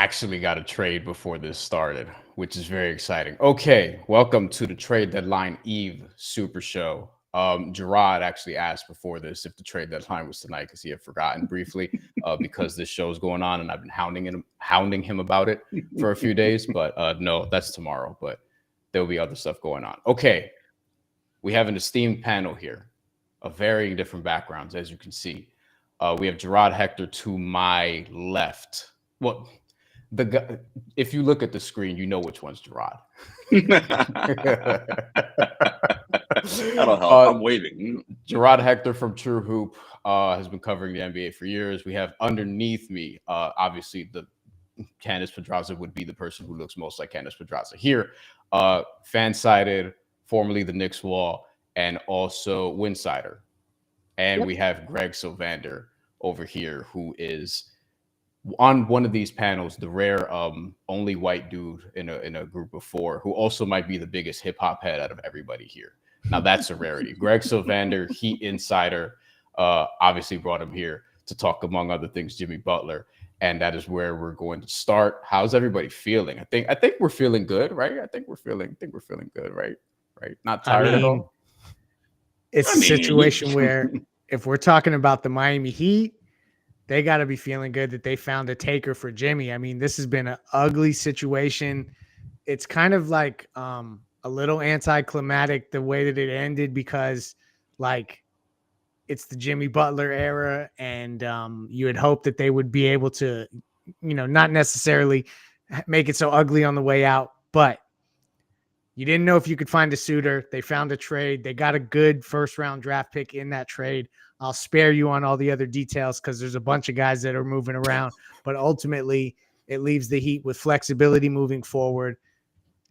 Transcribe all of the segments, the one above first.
actually got a trade before this started, which is very exciting. Okay, welcome to the trade deadline eve super show. Jarod actually asked before this if the trade deadline was tonight because he had forgotten briefly because this show is going on and I've been hounding him about it for a few days. But no, that's tomorrow. But there'll be other stuff going on. Okay, we have an esteemed panel here of varying different backgrounds, as you can see. We have Jarod, Hector to my left. Well, the guy, if you look at the screen, you know which one's Jarod. That'll help. I'm waving. Jarod Hector from TrueHoop has been covering the NBA for years. We have underneath me, obviously, the Candace Pedraza would be the person who looks most like Candace Pedraza here. FanSided, formerly the Knicks Wall, and also Winsidr. And we have Greg Sylvander over here, who is on one of these panels, the rare only white dude in a group of four, who also might be the biggest hip hop head out of everybody here. Now that's a rarity. Greg Sylvander, Heat insider, obviously brought him here to talk, among other things, Jimmy Butler, and that is where we're going to start. How's everybody feeling? I think we're feeling good, right? I think we're feeling good, right? Right? Not tired at all. It's a situation where if we're talking about the Miami Heat, they got to be feeling good that they found a taker for Jimmy. I mean, this has been an ugly situation. It's kind of like a little anticlimactic the way that it ended because, like, it's the Jimmy Butler era, and you had hoped that they would be able to, not necessarily make it so ugly on the way out, but you didn't know if you could find a suitor. They found a trade. They got a good first-round draft pick in that trade. I'll spare you on all the other details because there's a bunch of guys that are moving around. But ultimately, it leaves the Heat with flexibility moving forward.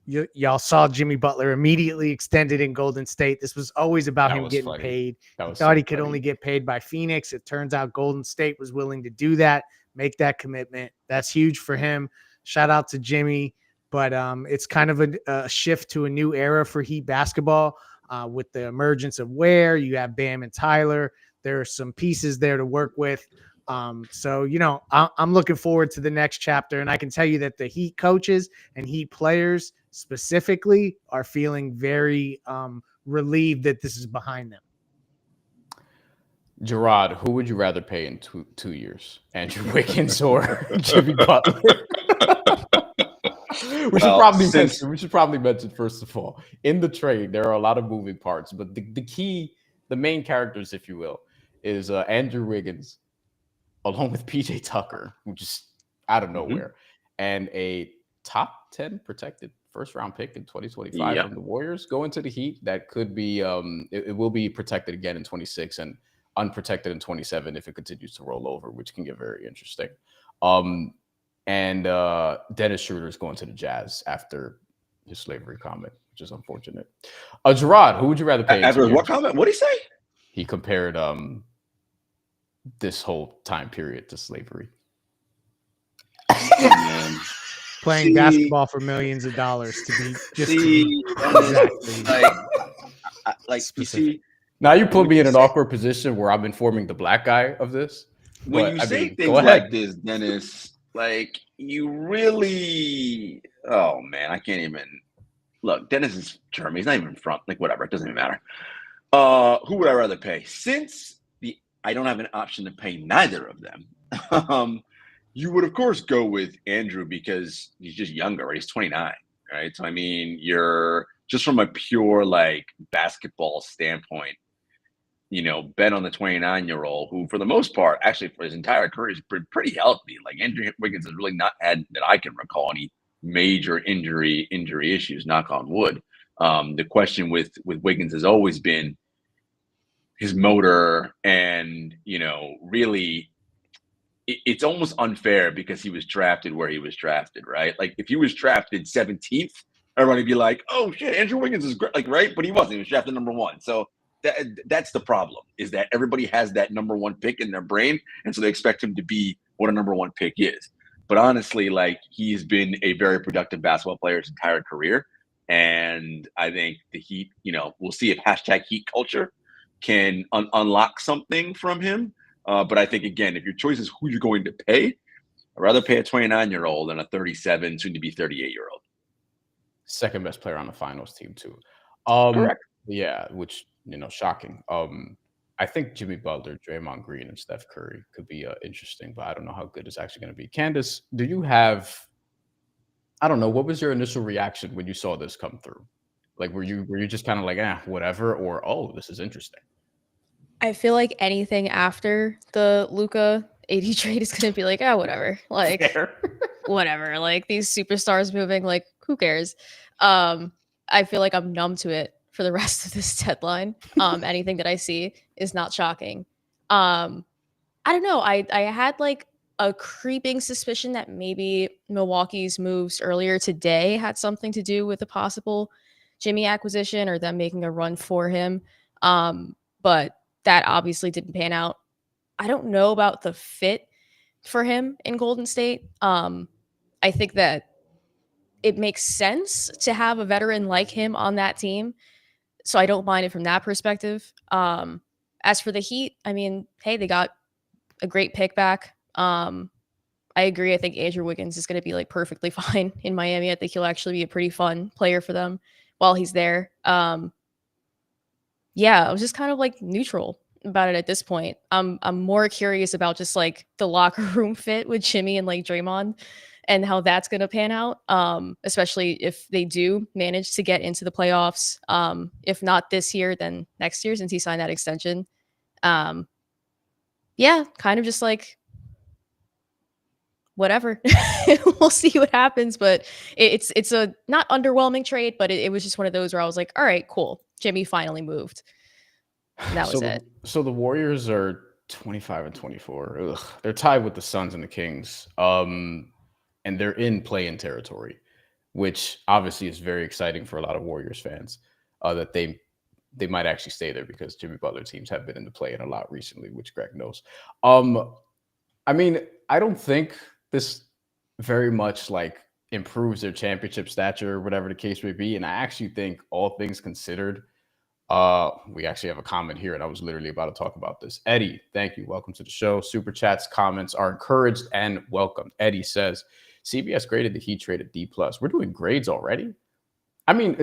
Y'all saw Jimmy Butler immediately extended in Golden State. This was always about him getting paid. He thought he could only get paid by Phoenix. It turns out Golden State was willing to do that, make that commitment. That's huge for him. Shout out to Jimmy. But it's kind of a shift to a new era for Heat basketball with the emergence of Ware. You have Bam and Tyler. There are some pieces there to work with. So, I'm looking forward to the next chapter. And I can tell you that the Heat coaches and Heat players specifically are feeling very relieved that this is behind them. Jarod, who would you rather pay in 2 years? Andrew Wiggins or Jimmy Butler? We should probably mention, first of all, in the trade, there are a lot of moving parts, but the main characters, if you will, is Andrew Wiggins, along with PJ Tucker, who just out of nowhere, and a top 10 protected first-round pick in 2025 from the Warriors going to the Heat. That could be, it will be protected again in 26 and unprotected in 27 if it continues to roll over, which can get very interesting. And Dennis Schroeder is going to the Jazz after his slavery comment, which is unfortunate. Jarod, who would you rather pay? After what comment? What did he say? He compared this whole time period to slavery. Playing basketball for millions of dollars to be just exactly like you see. Now you put me in an awkward position where I'm informing the black guy of this. When you say things like this, Dennis. Like, you really, oh man, I can't even look. Dennis is German. He's not even from, like, whatever. It doesn't even matter. Who would I rather pay? Since I don't have an option to pay neither of them, you would, of course, go with Andrew because he's just younger, right? He's 29, right? So, I mean, you're just from a pure, like, basketball standpoint, bet on the 29-year-old who, for the most part, actually for his entire career, is pretty healthy. Like, Andrew Wiggins has really not had, that I can recall, any major injury issues, knock on wood. The question with Wiggins has always been his motor and, really it's almost unfair because he was drafted where he was drafted, right? Like, if he was drafted 17th, everybody would be like, oh, shit, Andrew Wiggins is great, like, right? But he wasn't. He was drafted number 1. So that's the problem, is that everybody has that number 1 pick in their brain, and so they expect him to be what a number 1 pick is. But honestly, like, he's been a very productive basketball player his entire career, and I think the Heat, we'll see if #Heat culture can unlock something from him. But I think, again, if your choice is who you're going to pay, I'd rather pay a 29-year-old than a 37, soon to be 38-year-old. Second best player on the finals team too. Correct. Yeah, which shocking. I think Jimmy Butler, Draymond Green, and Steph Curry could be interesting, but I don't know how good it's actually going to be. Candace, do you have? I don't know. What was your initial reaction when you saw this come through? Like, were you just kind of like, whatever, or oh, this is interesting? I feel like anything after the Luka AD trade is going to be like, whatever. Like, whatever. Like, these superstars moving, like, who cares? I feel like I'm numb to it for the rest of this deadline. Anything that I see is not shocking. I don't know. I had like a creeping suspicion that maybe Milwaukee's moves earlier today had something to do with a possible Jimmy acquisition or them making a run for him. But that obviously didn't pan out. I don't know about the fit for him in Golden State. I think that it makes sense to have a veteran like him on that team. So I don't mind it from that perspective. As for the Heat, I mean, hey, they got a great pick back. I agree. I think Andrew Wiggins is going to be like perfectly fine in Miami. I think he'll actually be a pretty fun player for them while he's there. Yeah, I was just kind of like neutral about it at this point. I'm more curious about just like the locker room fit with Jimmy and like Draymond and how that's going to pan out. Especially if they do manage to get into the playoffs. If not this year, then next year, since he signed that extension. Yeah, kind of just like whatever. We'll see what happens, but it's a not underwhelming trade, but it was just one of those where I was like, all right, cool. Jimmy finally moved. And that was it. So the Warriors are 25-24. Ugh, they're tied with the Suns and the Kings. And they're in play-in territory, which obviously is very exciting for a lot of Warriors fans, that they might actually stay there because Jimmy Butler teams have been in the play-in a lot recently, which Greg knows. I mean, I don't think this very much like improves their championship stature or whatever the case may be. And I actually think, all things considered, we actually have a comment here, and I was literally about to talk about this. Eddie, thank you. Welcome to the show. Super chats, comments are encouraged and welcomed. Eddie says, CBS graded the Heat trade at D+. We're doing grades already? I mean,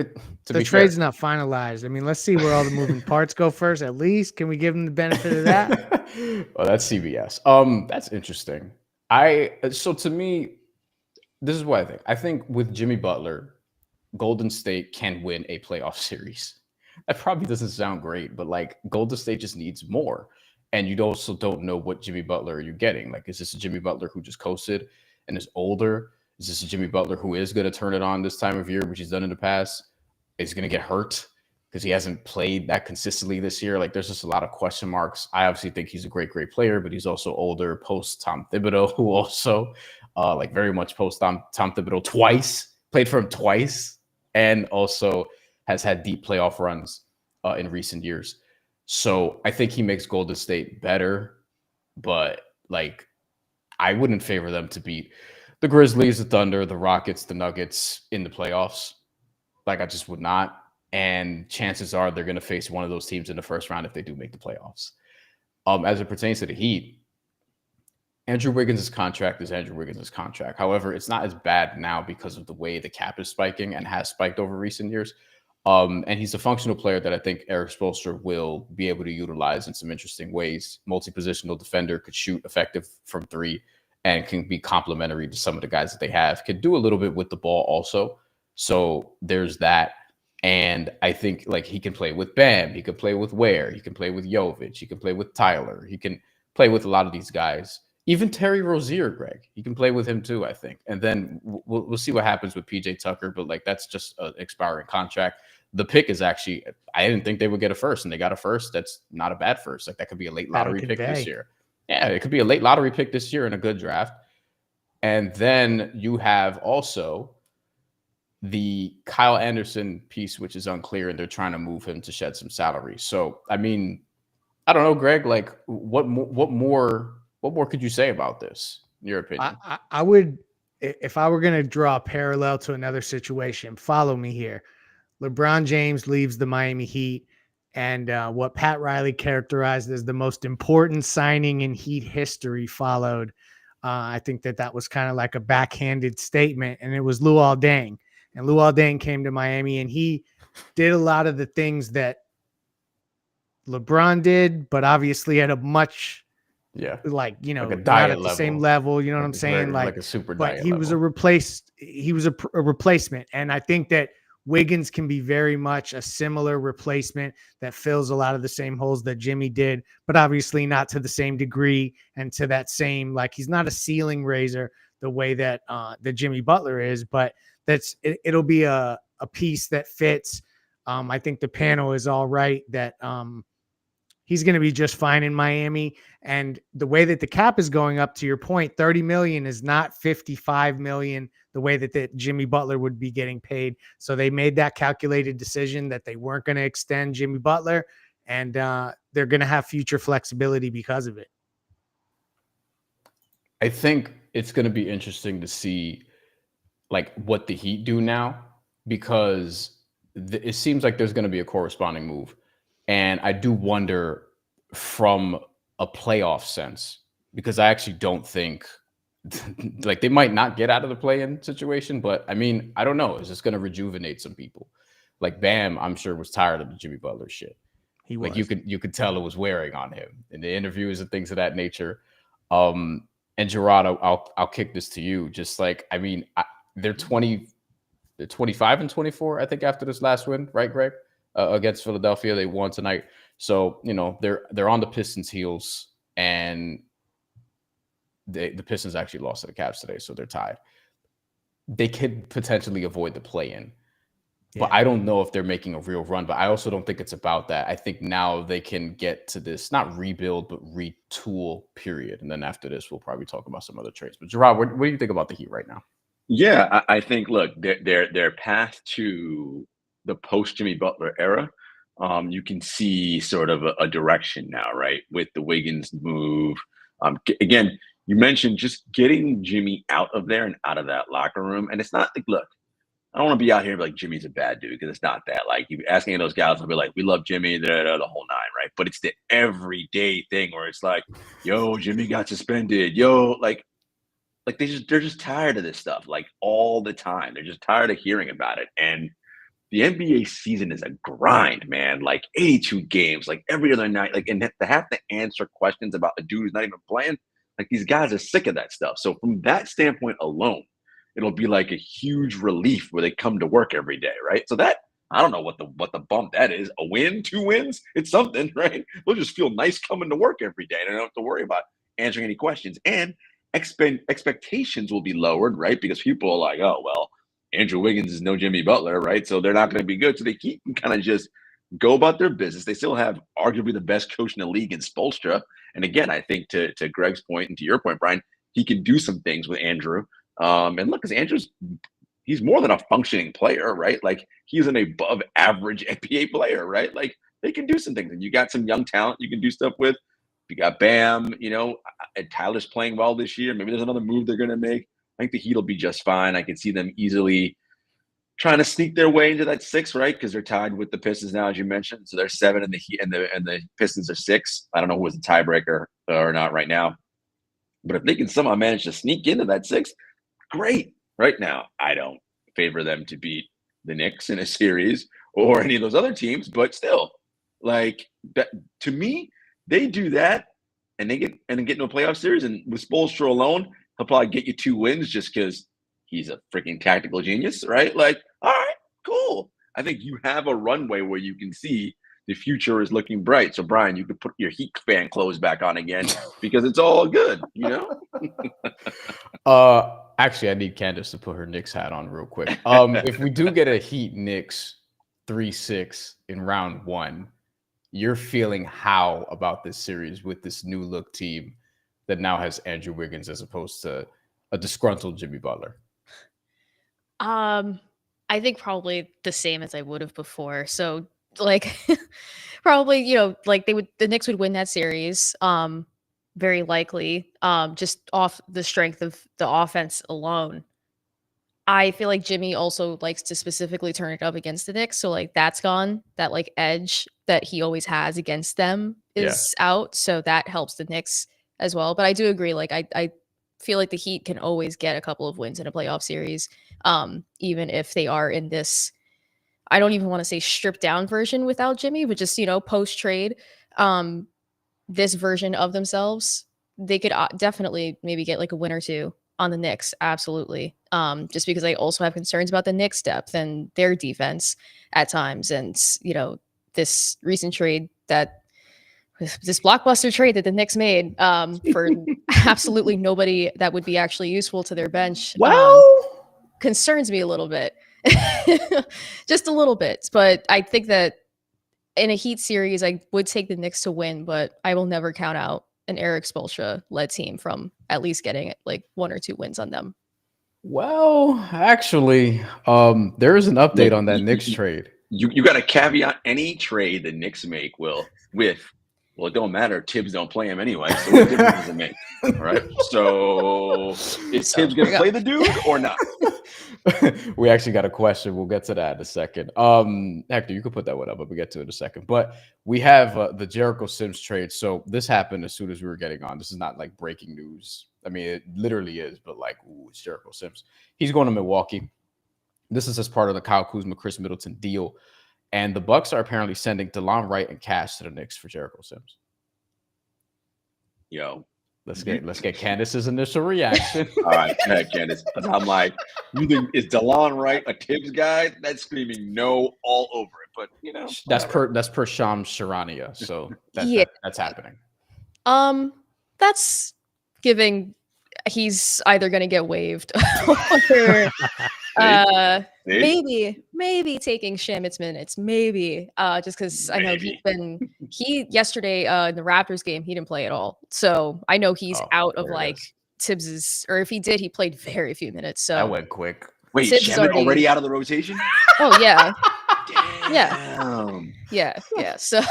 the trade's not finalized. I mean, let's see where all the moving parts go first. At least, can we give them the benefit of that? Well, that's CBS. That's interesting. So to me, this is what I think. I think with Jimmy Butler, Golden State can win a playoff series. That probably doesn't sound great, but like Golden State just needs more. And you also don't know what Jimmy Butler are you getting. Like, is this a Jimmy Butler who just coasted and is older? Is this a Jimmy Butler who is going to turn it on this time of year, which he's done in the past? Is going to get hurt because he hasn't played that consistently this year? Like, there's just a lot of question marks. I obviously think he's a great, great player, but he's also older, post Tom Thibodeau, who also like very much post Tom Thibodeau twice, played for him twice, and also has had deep playoff runs in recent years. So I think he makes Golden State better, but like I wouldn't favor them to beat the Grizzlies, the Thunder, the Rockets, the Nuggets in the playoffs. Like, I just would not. And chances are they're going to face one of those teams in the first round if they do make the playoffs. As it pertains to the Heat, Andrew Wiggins' contract is Andrew Wiggins' contract. However, it's not as bad now because of the way the cap is spiking and has spiked over recent years. And he's a functional player that I think Eric Spoelstra will be able to utilize in some interesting ways. Multi-positional defender, could shoot effective from three, and can be complementary to some of the guys that they have. Could do a little bit with the ball also. So there's that. And I think like he can play with Bam. He could play with Ware. He can play with Jovic. He can play with Tyler. He can play with a lot of these guys. Even Terry Rozier, Greg. He can play with him too, I think. And then we'll see what happens with PJ Tucker. But like that's just an expiring contract. The pick is actually, I didn't think they would get a first, and they got a first. That's not a bad first. Like that could be a late lottery pick this year. Yeah, it could be a late lottery pick this year in a good draft. And then you have also the Kyle Anderson piece, which is unclear, and they're trying to move him to shed some salary. So, I mean, I don't know, Greg, like what more could you say about this, in your opinion? I would, if I were going to draw a parallel to another situation, follow me here. LeBron James leaves the Miami Heat, and what Pat Riley characterized as the most important signing in Heat history followed. I think that was kind of like a backhanded statement, and it was Luol Deng. And Luol Deng came to Miami, and he did a lot of the things that LeBron did, but obviously at a much like, you know, like a not diet at the level. same level. You know what I'm saying? Very, like a super but diet he was level. he was a replacement. And I think that Wiggins can be very much a similar replacement that fills a lot of the same holes that Jimmy did, but obviously not to the same degree and to that same, like, he's not a ceiling raiser the way that that Jimmy Butler is, but it'll be a piece that fits. I think the panel is all right that he's going to be just fine in Miami. And the way that the cap is going up, to your point, 30 million is not 55 million, the way that Jimmy Butler would be getting paid. So they made that calculated decision that they weren't going to extend Jimmy Butler, and they're going to have future flexibility because of it. I think it's going to be interesting to see like what the Heat do now, because it seems like there's going to be a corresponding move. And I do wonder from a playoff sense, because I actually don't think like they might not get out of the play-in situation, but I mean, I don't know. Is this going to rejuvenate some people? Like Bam, I'm sure was tired of the Jimmy Butler shit. He was. Like you could tell it was wearing on him in the interviews and things of that nature. And Jarod, I'll kick this to you. Just like, I mean, they're 25 and 24, I think, after this last win, right, Greg? Against Philadelphia, they won tonight. So, you know, they're on the Pistons' heels, and the Pistons actually lost to the Cavs today, so they're tied. They could potentially avoid the play-in. But I don't know if they're making a real run. But I also don't think it's about that. I think now they can get to this, not rebuild, but retool period. And then after this, we'll probably talk about some other trades. But Jarod, what do you think about the Heat right now? Yeah, I think, look, their path to the post Jimmy Butler era, you can see sort of a direction now, right? With the Wiggins move. Again, you mentioned just getting Jimmy out of there and out of that locker room. And it's not like, look, I don't want to be out here like Jimmy's a bad dude, because it's not that. Like, you ask any of those guys, they'll be like, we love Jimmy, the whole nine, right? But it's the everyday thing where it's like, yo, Jimmy got suspended. Yo, like they're just tired of this stuff, like, all the time. They're just tired of hearing about it. And the NBA season is a grind, man. Like 82 games, like every other night, like, and to have to answer questions about a dude who's not even playing, like, these guys are sick of that stuff. So from that standpoint alone, it'll be like a huge relief where they come to work every day, right? So that, I don't know what the bump that is. A win, 2 wins, it's something, right? We'll just feel nice coming to work every day. And I don't have to worry about answering any questions. And expectations will be lowered, right? Because people are like, oh, well, Andrew Wiggins is no Jimmy Butler, right? So they're not going to be good. So they can kind of just go about their business. They still have arguably the best coach in the league in Spoelstra. And again, I think to Greg's point and to your point, Brian, he can do some things with Andrew. And look, because he's more than a functioning player, right? Like, he's an above average NBA player, right? Like, they can do some things. And you got some young talent you can do stuff with. You got Bam, you know, and Tyler's playing well this year. Maybe there's another move they're going to make. I think the Heat will be just fine. I can see them easily trying to sneak their way into that 6, right? Because they're tied with the Pistons now, as you mentioned. So they're 7, and the Heat and the Pistons are 6. I don't know who was the tiebreaker or not right now. But if they can somehow manage to sneak into that 6, great. Right now, I don't favor them to beat the Knicks in a series or any of those other teams, but still, like, that, to me, they do that and they get into a playoff series, and with Spoelstra alone, he'll probably get you 2 wins just because he's a freaking tactical genius, right? Like, all right, cool. I think you have a runway where you can see the future is looking bright. So, Brian, you could put your Heat fan clothes back on again because it's all good, you know? Actually, I need Candace to put her Knicks hat on real quick. If we do get a Heat Knicks 3-6 in round 1, you're feeling how about this series with this new look team that now has Andrew Wiggins as opposed to a disgruntled Jimmy Butler? I think probably the same as I would have before. So, like, probably, you know, like the Knicks would win that series. Very likely, just off the strength of the offense alone. I feel like Jimmy also likes to specifically turn it up against the Knicks. So, like, that's gone. That, like, edge that he always has against them is out. So that helps the Knicks as well. But I do agree. Like, I feel like the Heat can always get a couple of wins in a playoff series, even if they are in this, I don't even want to say stripped down version without Jimmy, but just, post trade, this version of themselves. They could definitely maybe get like a win or two on the Knicks. Absolutely. Just because I also have concerns about the Knicks depth and their defense at times. And, this recent trade this blockbuster trade that the Knicks made for absolutely nobody that would be actually useful to their bench. Concerns me a little bit. Just a little bit. But I think that in a Heat series, I would take the Knicks to win, but I will never count out an Eric Spoelstra led team from at least getting like 1 or 2 wins on them. Well, actually, there is an update on that Knicks trade. You got to caveat any trade the Knicks make with, well, it don't matter. Tibbs don't play him anyway, so what difference does it make? All right. So is Tibbs going to play the dude or not? We actually got a question. We'll get to that in a second. Hector, you can put that one up, but we'll get to it in a second. But we have the Jericho Sims trade. So this happened as soon as we were getting on. This is not like breaking news. I mean, it literally is, but like, ooh, it's Jericho Sims. He's going to Milwaukee. This is as part of the Kyle Kuzma, Chris Middleton deal. And the Bucks are apparently sending DeLon Wright and cash to the Knicks for Jericho Sims. Yo. Let's get Candace's initial reaction. All right, go ahead, Candace. I'm like, you think is DeLon Wright a Tibbs guy? That's screaming no all over it. But that's per Shams Charania. So that's happening. That's giving. He's either going to get waived or maybe taking Shamit's minutes, maybe just because I know he yesterday in the Raptors game, he didn't play at all. So I know he's out of like Tibbs's, or if he did, he played very few minutes. So that went quick. Wait, Shamit already out of the rotation? Oh yeah. Damn. Yeah. So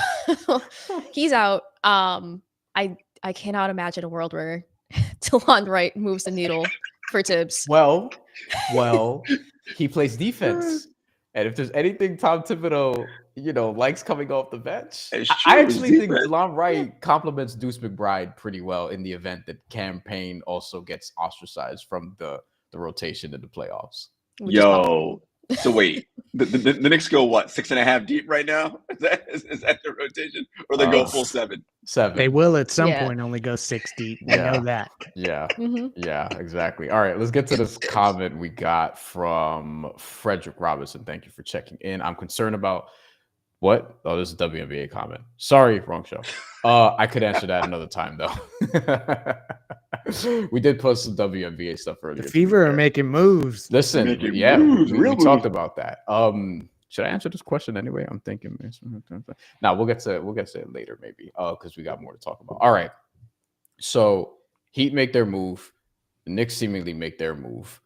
he's out. I cannot imagine a world where DeLon Wright moves the needle for Tibbs. Well, he plays defense. And if there's anything Tom Thibodeau, likes coming off the bench, I actually think DeLon Wright compliments Deuce McBride pretty well in the event that Cam Payne also gets ostracized from the rotation in the playoffs. Yo, so wait, the Knicks go what, 6.5 deep right now? Is that the rotation, or they go full 7? They will at some point only go 6 deep. I know that. Yeah, yeah, exactly. All right, let's get to this comment we got from Frederick Robinson. Thank you for checking in. I'm concerned about what? Oh, this is a WNBA comment. Sorry, wrong show. I could answer that another time though. We did post some WNBA stuff earlier. The Fever are making moves. Listen, we talked about that. Should I answer this question anyway? I'm thinking. Now we'll get to it later, maybe. Because we got more to talk about. All right. So Heat make their move. The Knicks seemingly make their move.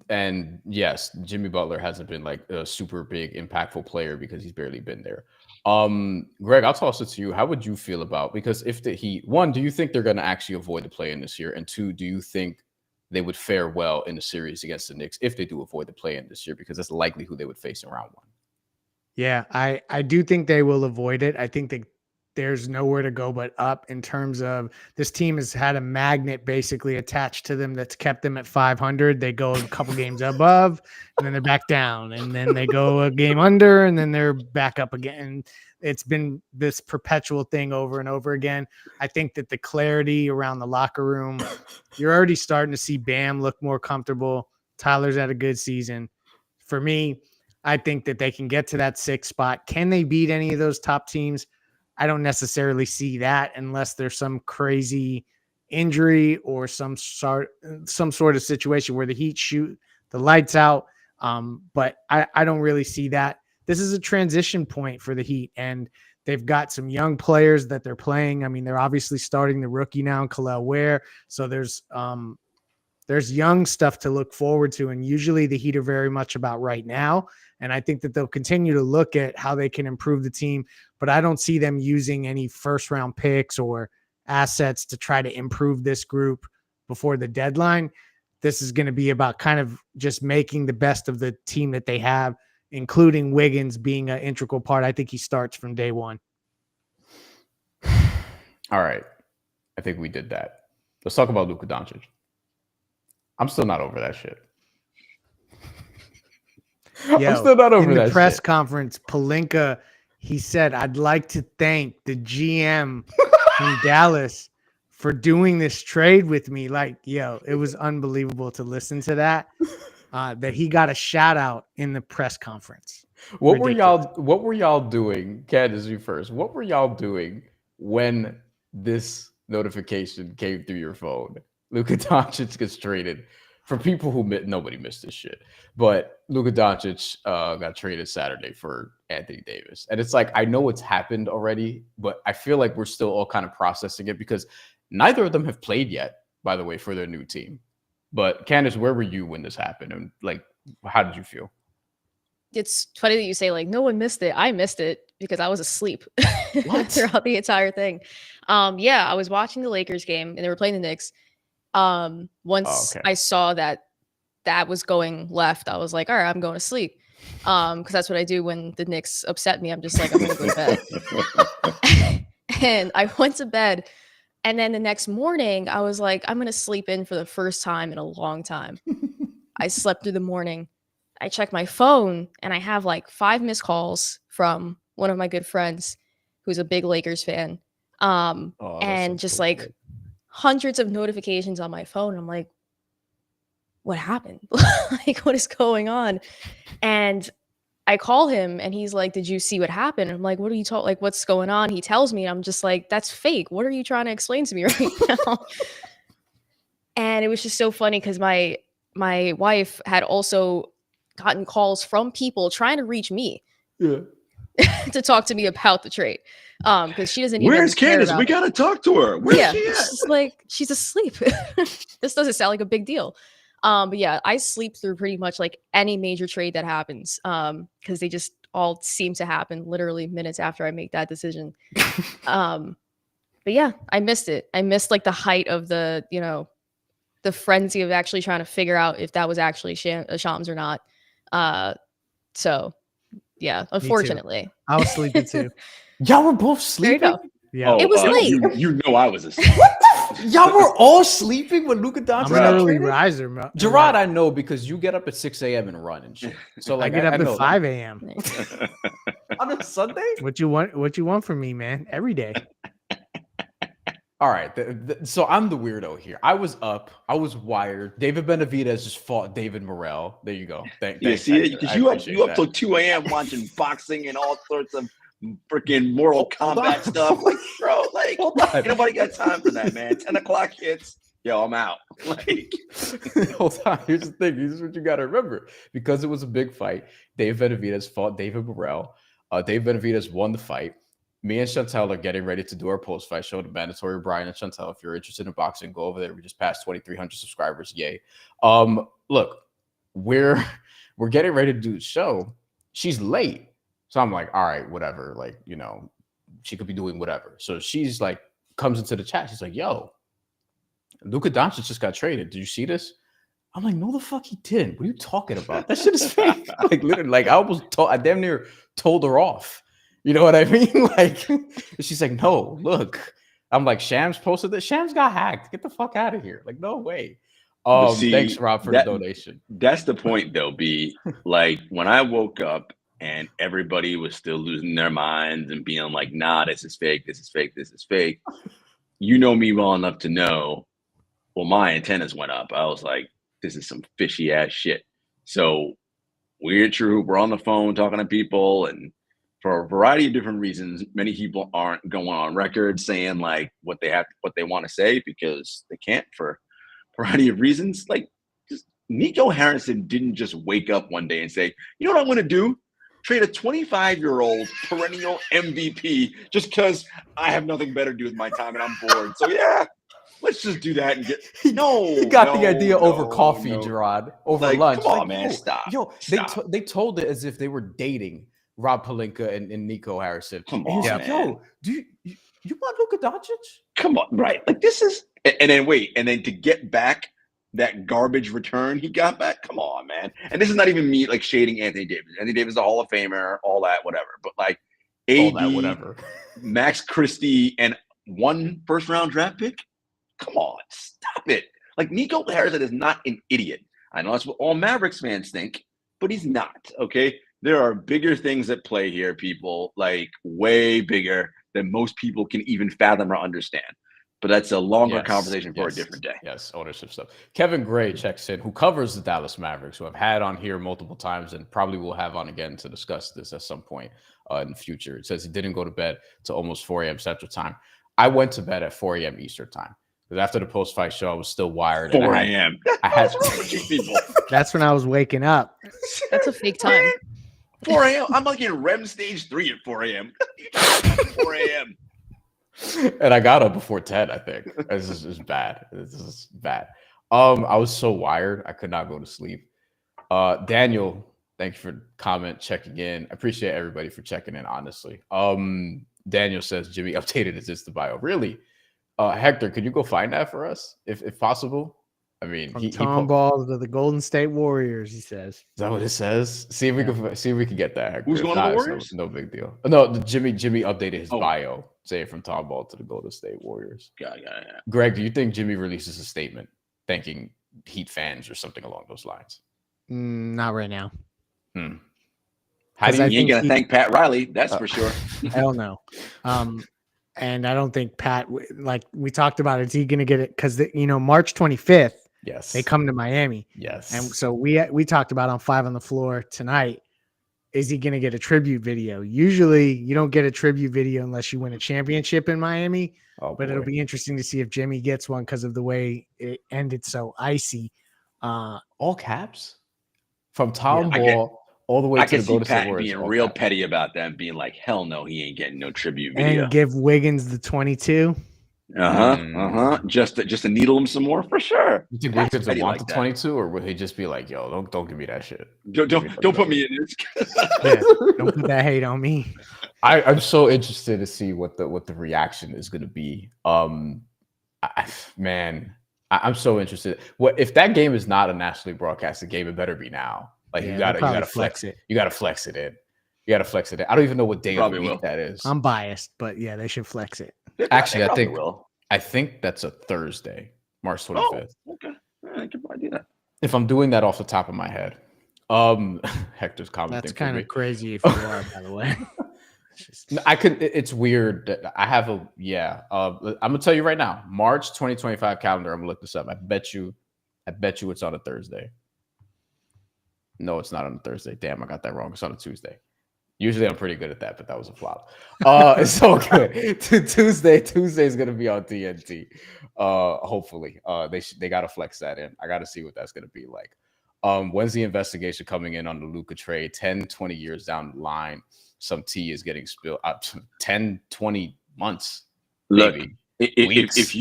And yes, Jimmy Butler hasn't been like a super big impactful player because he's barely been there. Greg, I'll toss it to you. How would you feel about, because if the Heat, one, do you think they're going to actually avoid the play-in this year? And two, do you think they would fare well in the series against the Knicks if they do avoid the play-in this year? Because that's likely who they would face in round 1. Yeah, I do think they will avoid it. I think that there's nowhere to go but up in terms of this team has had a magnet basically attached to them that's kept them at 500. They go a couple games above and then they're back down, and then they go a game under and then they're back up again. It's been this perpetual thing over and over again. I think that the clarity around the locker room, you're already starting to see Bam look more comfortable. Tyler's had a good season. For me, I think that they can get to that 6th spot. Can they beat any of those top teams? I don't necessarily see that unless there's some crazy injury or some sort of situation where the Heat shoot the lights out. But I don't really see that. This is a transition point for the Heat, and they've got some young players that they're playing. I mean, they're obviously starting the rookie now, Khalil Ware. So there's young stuff to look forward to, and usually the Heat are very much about right now. And I think that they'll continue to look at how they can improve the team, but I don't see them using any first-round picks or assets to try to improve this group before the deadline. This is going to be about kind of just making the best of the team that they have, including Wiggins being an integral part. I think he starts from day one. All right. I think we did that. Let's talk about Luka Doncic. I'm still not over that shit. I'm still not over that shit. In the press conference, Pelinka, he said, I'd like to thank the GM in Dallas for doing this trade with me. Like, yo, it was unbelievable to listen to that. That he got a shout out in the press conference. What were y'all doing? Candace, you first. What were y'all doing when this notification came through your phone? Luka Doncic gets traded. For people who nobody missed this shit, but Luka Doncic got traded Saturday for Anthony Davis, and it's like I know it's happened already, but I feel like we're still all kind of processing it because neither of them have played yet, by the way, for their new team. But Candace, where were you when this happened, and like, how did you feel? It's funny that you say like no one missed it. I missed it because I was asleep throughout the entire thing. Yeah, I was watching the Lakers game and they were playing the Knicks. Once I saw that was going left, I was like, all right, I'm going to sleep. Because that's what I do when the Knicks upset me. I'm just like, I'm gonna go to bed. And I went to bed, and then the next morning I was like, I'm gonna sleep in for the first time in a long time. I slept through the morning. I checked my phone and I have like 5 missed calls from one of my good friends who's a big Lakers fan. And just like hundreds of notifications on my phone. I'm like, what happened? Like, what is going on? And I call him and he's like, did you see what happened? I'm like, what are you talking? Like, what's going on? He tells me, and I'm just like, that's fake. What are you trying to explain to me right now? And it was just so funny because my wife had also gotten calls from people trying to reach me to talk to me about the trade. Because she doesn't even. Where's Candace? We gotta talk to her. Where's she at? She's like, she's asleep. This doesn't sound like a big deal. But yeah, I sleep through pretty much like any major trade that happens. Because they just all seem to happen literally minutes after I make that decision. But yeah, I missed it. I missed like the height of the, the frenzy of actually trying to figure out if that was actually Shams or not. So yeah, unfortunately. I was sleeping too. Y'all were both sleeping? There you go. Yeah. It was late. You know I was asleep. Y'all were all sleeping when Luka Doncic. I'm an early riser, man. Jarod, I know because you get up at 6 a.m. and run and shit. So like, I get up at 5 a.m. on a Sunday. What you want from me, man? Every day. All right, so I'm the weirdo here. I was up. I was wired. David Benavidez just fought David Morrell. There you go. Thanks, see it? Because you up till 2 a.m. watching boxing and all sorts of freaking Mortal Kombat stuff. Like, bro, like, ain't nobody got time for that, man. 10 o'clock hits. Yo, I'm out. Like, hold on. Here's the thing. Here's what you got to remember. Because it was a big fight, David Benavidez fought David Morrell. David Benavidez won the fight. Me and Chantel are getting ready to do our post-fight show. The mandatory Bryan and Chantel. If you're interested in boxing, go over there. We just passed 2,300 subscribers. Yay. Look, we're getting ready to do the show. She's late. So I'm like, all right, whatever. Like, she could be doing whatever. So she's like, comes into the chat. She's like, yo, Luka Doncic just got traded. Did you see this? I'm like, no, the fuck he didn't. What are you talking about? That shit is fake. Like, literally, like I damn near told her off. You know what I mean? Like, she's like, no, look. I'm like, Shams posted this. Shams got hacked. Get the fuck out of here. Like, no way. Thanks, Rob, for the donation. That's the point, though, B. Like, when I woke up and everybody was still losing their minds and being like, nah, this is fake, this is fake, this is fake. You know me well enough to know, well, my antennas went up. I was like, this is some fishy ass shit. So we're true. We're on the phone talking to people, and for a variety of different reasons, many people aren't going on record saying like what they want to say because they can't for a variety of reasons. Like, just Nico Harrison didn't just wake up one day and say, you know what I'm going to do? Trade a 25-year-old perennial MVP just because I have nothing better to do with my time and I'm bored. So yeah, let's just do that and get You got the idea over coffee, Jarod, over like, lunch. Come on, man, stop. Yo, stop. They told it as if they were dating Rob Pelinka and Nico Harrison. Come on, man. Like, yo, do you want Luka Doncic? Come on, right? Like this is, and then to get back that garbage return he got back. Come on, man. And this is not even me like shading Anthony Davis. Anthony Davis is a Hall of Famer, all that, whatever. But like AD, all that, whatever. Max Christie, and 1 first-round draft pick. come on, stop it. Like, Nico Harrison is not an idiot. I know that's what all Mavericks fans think, but he's not, okay? There are bigger things at play here, people, like way bigger than most people can even fathom or understand. But that's a longer conversation for a different day. Yes, ownership stuff. Kevin Gray checks in, who covers the Dallas Mavericks, who I've had on here multiple times and probably will have on again to discuss this at some point in the future. It says he didn't go to bed till almost 4 a.m. Central Time. I went to bed at 4 a.m. Eastern Time. Because after the post-fight show, I was still wired. 4 a.m. That's when I was waking up. That's a fake time. 4 a.m. I'm like in REM stage 3 at 4 a.m. 4 a.m. And I got up before 10, I think. This is bad. This is bad. I was so wired, I could not go to sleep. Daniel, thank you for the comment, checking in. I appreciate everybody for checking in, honestly. Daniel says Jimmy updated his Insta bio. Really? Hector, could you go find that for us, if possible? I mean, Tom Ball to the Golden State Warriors, he says. Is that what it says? See if we can get that. Hector. Who's going to the Warriors? No big deal. No, Jimmy updated his bio, saying from Tom Ball to the Golden State Warriors. Yeah. Greg, do you think Jimmy releases a statement thanking Heat fans or something along those lines? Not right now. How do you ain't gonna thank Pat Riley? That's for sure. Hell no. And I don't think Pat, like we talked about, is he going to get it? Because March 25th. Yes. They come to Miami. Yes. And so we talked about on 5 on the Floor tonight, is he going to get a tribute video? Usually you don't get a tribute video unless you win a championship in Miami. But it'll be interesting to see if Jimmy gets one because of the way it ended so icy. All caps? From Tom Ball all the way to the Golden State Warriors. Being real petty about that, being like, hell no, he ain't getting no tribute video. And give Wiggins the 22. Just to needle him some more, for sure. You think Wiggins would want the 22, or would he just be like, "Yo, don't give me that shit. Don't put me in this. Don't put that hate on me." I'm so interested to see what the reaction is going to be. I'm so interested. What if that game is not a nationally broadcasted game? It better be now. Like you gotta flex it. You gotta flex it in. You gotta flex it in. I don't even know what day of the week that is. I'm biased, but yeah, they should flex it. Actually, I think that's a Thursday, March 25th. Oh, okay. I can probably do that. If I'm doing that off the top of my head. Hector's commenting. That's kind of crazy if you are, by the way. It's weird that I have I'm gonna tell you right now, March 2025 calendar. I'm gonna look this up. I bet you it's on a Thursday. No, it's not on a Thursday. Damn, I got that wrong. It's on a Tuesday. Usually I'm pretty good at that, but that was a flop. It's so good. Tuesday is gonna be on TNT. Hopefully. They gotta flex that in. I gotta see what that's gonna be like. When's the investigation coming in on the Luka trade? 10, 20 years down the line, some tea is getting spilled up to 10, 20 months. Look, maybe. If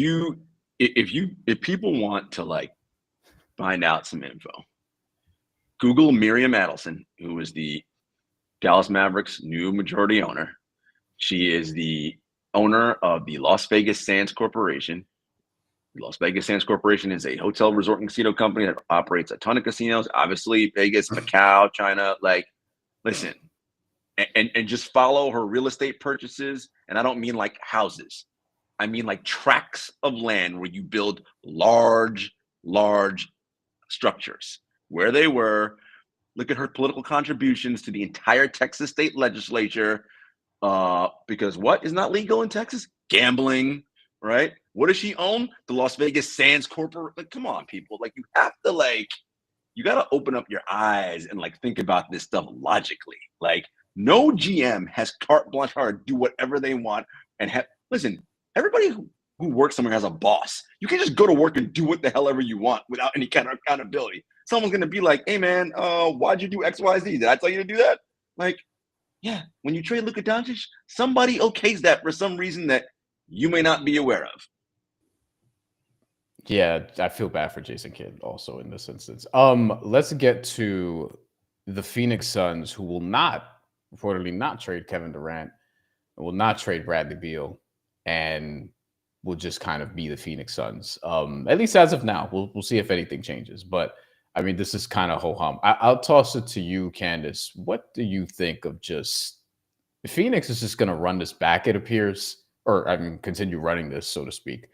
people want to like find out some info, Google Miriam Adelson, who is the Dallas Mavericks' new majority owner. She is the owner of the Las Vegas Sands Corporation. The Las Vegas Sands Corporation is a hotel, resort, and casino company that operates a ton of casinos. Obviously, Vegas, Macau, China. Like, listen, and just follow her real estate purchases. And I don't mean like houses. I mean like tracts of land where you build large structures. Where they were. Look at her political contributions to the entire Texas state legislature. Because what is not legal in Texas? Gambling, right? What does she own? The Las Vegas Sands Corporation. Like, come on, people. Like, you have to you got to open up your eyes and think about this stuff logically. Like, no GM has carte blanche to do whatever they want and listen, everybody who works somewhere has a boss. You can just go to work and do what the hell ever you want without any kind of accountability. Someone's going to be like, hey, man, why'd you do X, Y, Z? Did I tell you to do that? Like, yeah, when you trade Luka Doncic, somebody okays that for some reason that you may not be aware of. Yeah, I feel bad for Jason Kidd also in this instance. Let's get to the Phoenix Suns, who will reportedly not trade Kevin Durant, will not trade Bradley Beal, and will just kind of be the Phoenix Suns. At least as of now. We'll see if anything changes. But I mean, this is kind of ho-hum. I'll toss it to you, Candace. What do you think of just Phoenix is just going to run this back, it appears, or I mean, continue running this, so to speak.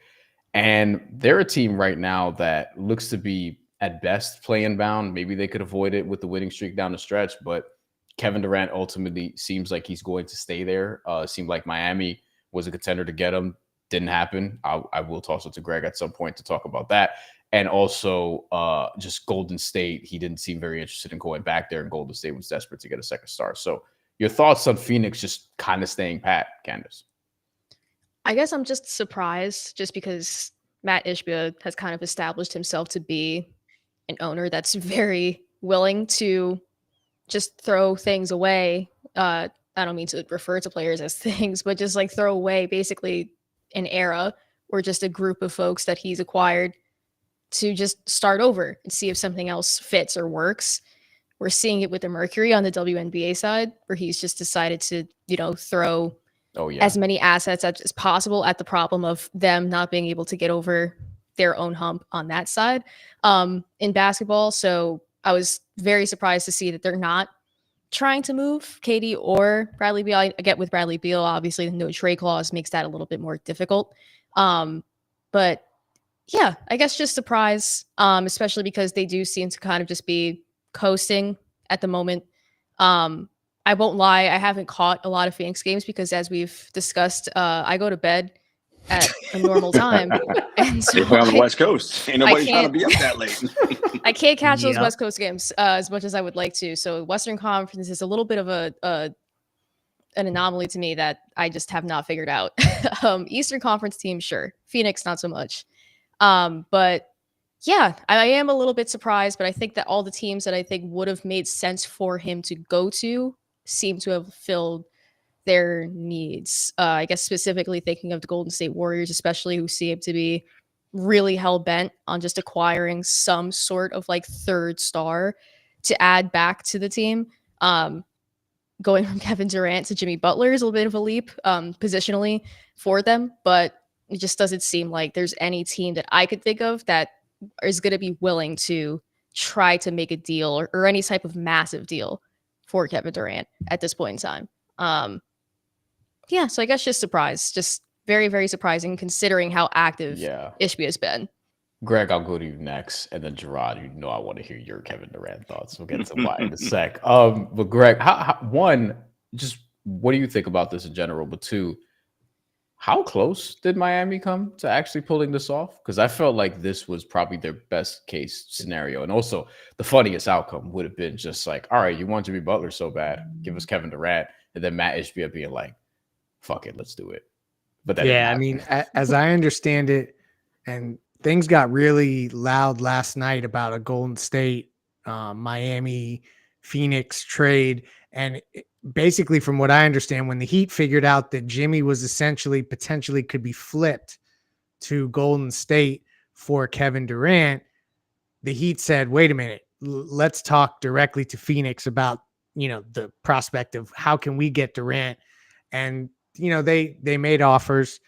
And they're a team right now that looks to be at best play-in bound. Maybe they could avoid it with the winning streak down the stretch, but Kevin Durant ultimately seems like he's going to stay there. Seemed like Miami was a contender to get him. Didn't happen. I will toss it to Greg at some point to talk about that. And also just Golden State. He didn't seem very interested in going back there, and Golden State was desperate to get a second star. So your thoughts on Phoenix just kind of staying pat, Candace? I guess I'm just surprised just because Matt Ishbia has kind of established himself to be an owner that's very willing to just throw things away. I don't mean to refer to players as things, but just like throw away basically an era or just a group of folks that he's acquired to just start over and see if something else fits or works. We're seeing it with the Mercury on the WNBA side, where he's just decided to, throw as many assets as possible at the problem of them not being able to get over their own hump on that side in basketball. So I was very surprised to see that they're not trying to move Katie or Bradley Beal. I get with Bradley Beal, obviously the no trade clause makes that a little bit more difficult. But yeah, I guess just surprise, especially because they do seem to kind of just be coasting at the moment. I won't lie, I haven't caught a lot of Phoenix games because, as we've discussed, I go to bed at a normal time. And so they play on the West Coast. Ain't nobody trying to be up that late. I can't catch those West Coast games as much as I would like to. So Western Conference is a little bit of an anomaly to me that I just have not figured out. Eastern Conference team, sure. Phoenix, not so much. But yeah, I am a little bit surprised, but I think that all the teams that I think would have made sense for him to go to seem to have filled their needs. I guess specifically thinking of the Golden State Warriors, especially, who seem to be really hell-bent on just acquiring some sort of like third star to add back to the team. Going from Kevin Durant to Jimmy Butler is a little bit of a leap positionally for them, but it just doesn't seem like there's any team that I could think of that is going to be willing to try to make a deal or any type of massive deal for Kevin Durant at this point in time. Yeah, so I guess just surprised. Just very, very surprising considering how active Ishbia has been. Greg, I'll go to you next. And then Jarod, I want to hear your Kevin Durant thoughts. We'll get to why in a sec. But Greg, one, just what do you think about this in general? But two, how close did Miami come to actually pulling this off? Because I felt like this was probably their best case scenario. And also the funniest outcome would have been just like, all right, you want Jimmy Butler so bad, give us Kevin Durant. And then Matt Ishbia being like, fuck it, let's do it. But that I mean, as I understand it, and things got really loud last night about a Golden State, Miami, Phoenix trade. And basically, from what I understand, when the Heat figured out that Jimmy was essentially potentially could be flipped to Golden State for Kevin Durant, the Heat said, wait a minute, let's talk directly to Phoenix about, the prospect of how can we get Durant. And, they made offers,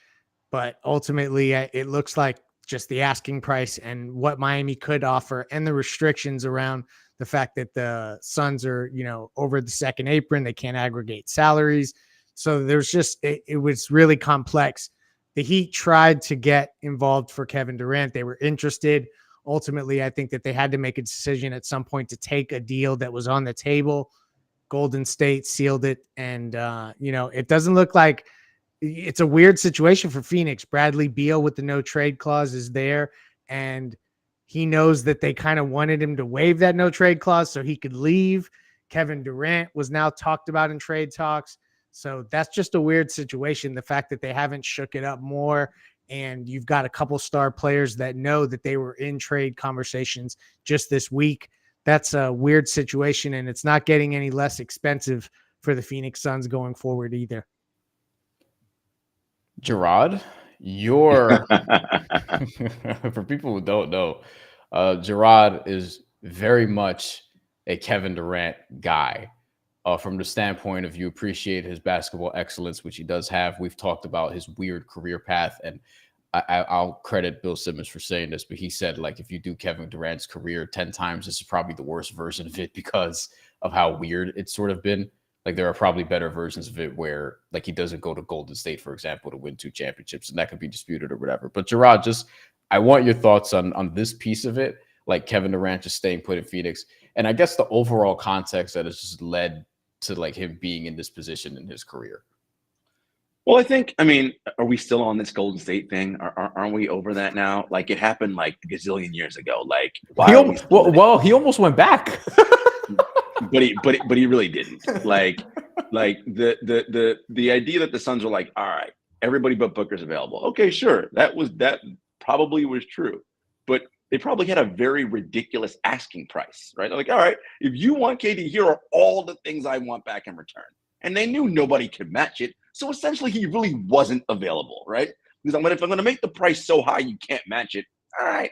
but ultimately it looks like just the asking price and what Miami could offer and the restrictions around the fact that the Suns are, over the second apron, they can't aggregate salaries. So there's just, it was really complex. The Heat tried to get involved for Kevin Durant. They were interested. Ultimately, I think that they had to make a decision at some point to take a deal that was on the table. Golden State sealed it. And, it doesn't look like it's a weird situation for Phoenix. Bradley Beal with the no trade clause is there. And he knows that they kind of wanted him to waive that no trade clause so he could leave. Kevin Durant was now talked about in trade talks. So that's just a weird situation. The fact that they haven't shook it up more, and you've got a couple star players that know that they were in trade conversations just this week. That's a weird situation, and it's not getting any less expensive for the Phoenix Suns going forward either. Jarod, for people who don't know, Jarod is very much a Kevin Durant guy. From the standpoint of you appreciate his basketball excellence, which he does have. We've talked about his weird career path, and I'll credit Bill Simmons for saying this, but he said, like, if you do Kevin Durant's career 10 times, this is probably the worst version of it because of how weird it's sort of been. Like there are probably better versions of it where like he doesn't go to Golden State, for example, to win 2 championships, and that could be disputed or whatever. But Jarod, I want your thoughts on this piece of it, like Kevin Durant just staying put in Phoenix, and I guess the overall context that has just led to like him being in this position in his career. Well, I mean, are we still on this Golden State thing? Aren't we over that now? Like it happened like a gazillion years ago. Like he almost went back. but he really didn't. Like the idea that the Suns were like, all right, everybody but Booker's available. Okay, sure. That probably was true. But they probably had a very ridiculous asking price, right? They're like, all right, if you want KD, here are all the things I want back in return. And they knew nobody could match it. So essentially he really wasn't available, right? Because if I'm gonna make the price so high you can't match it, all right.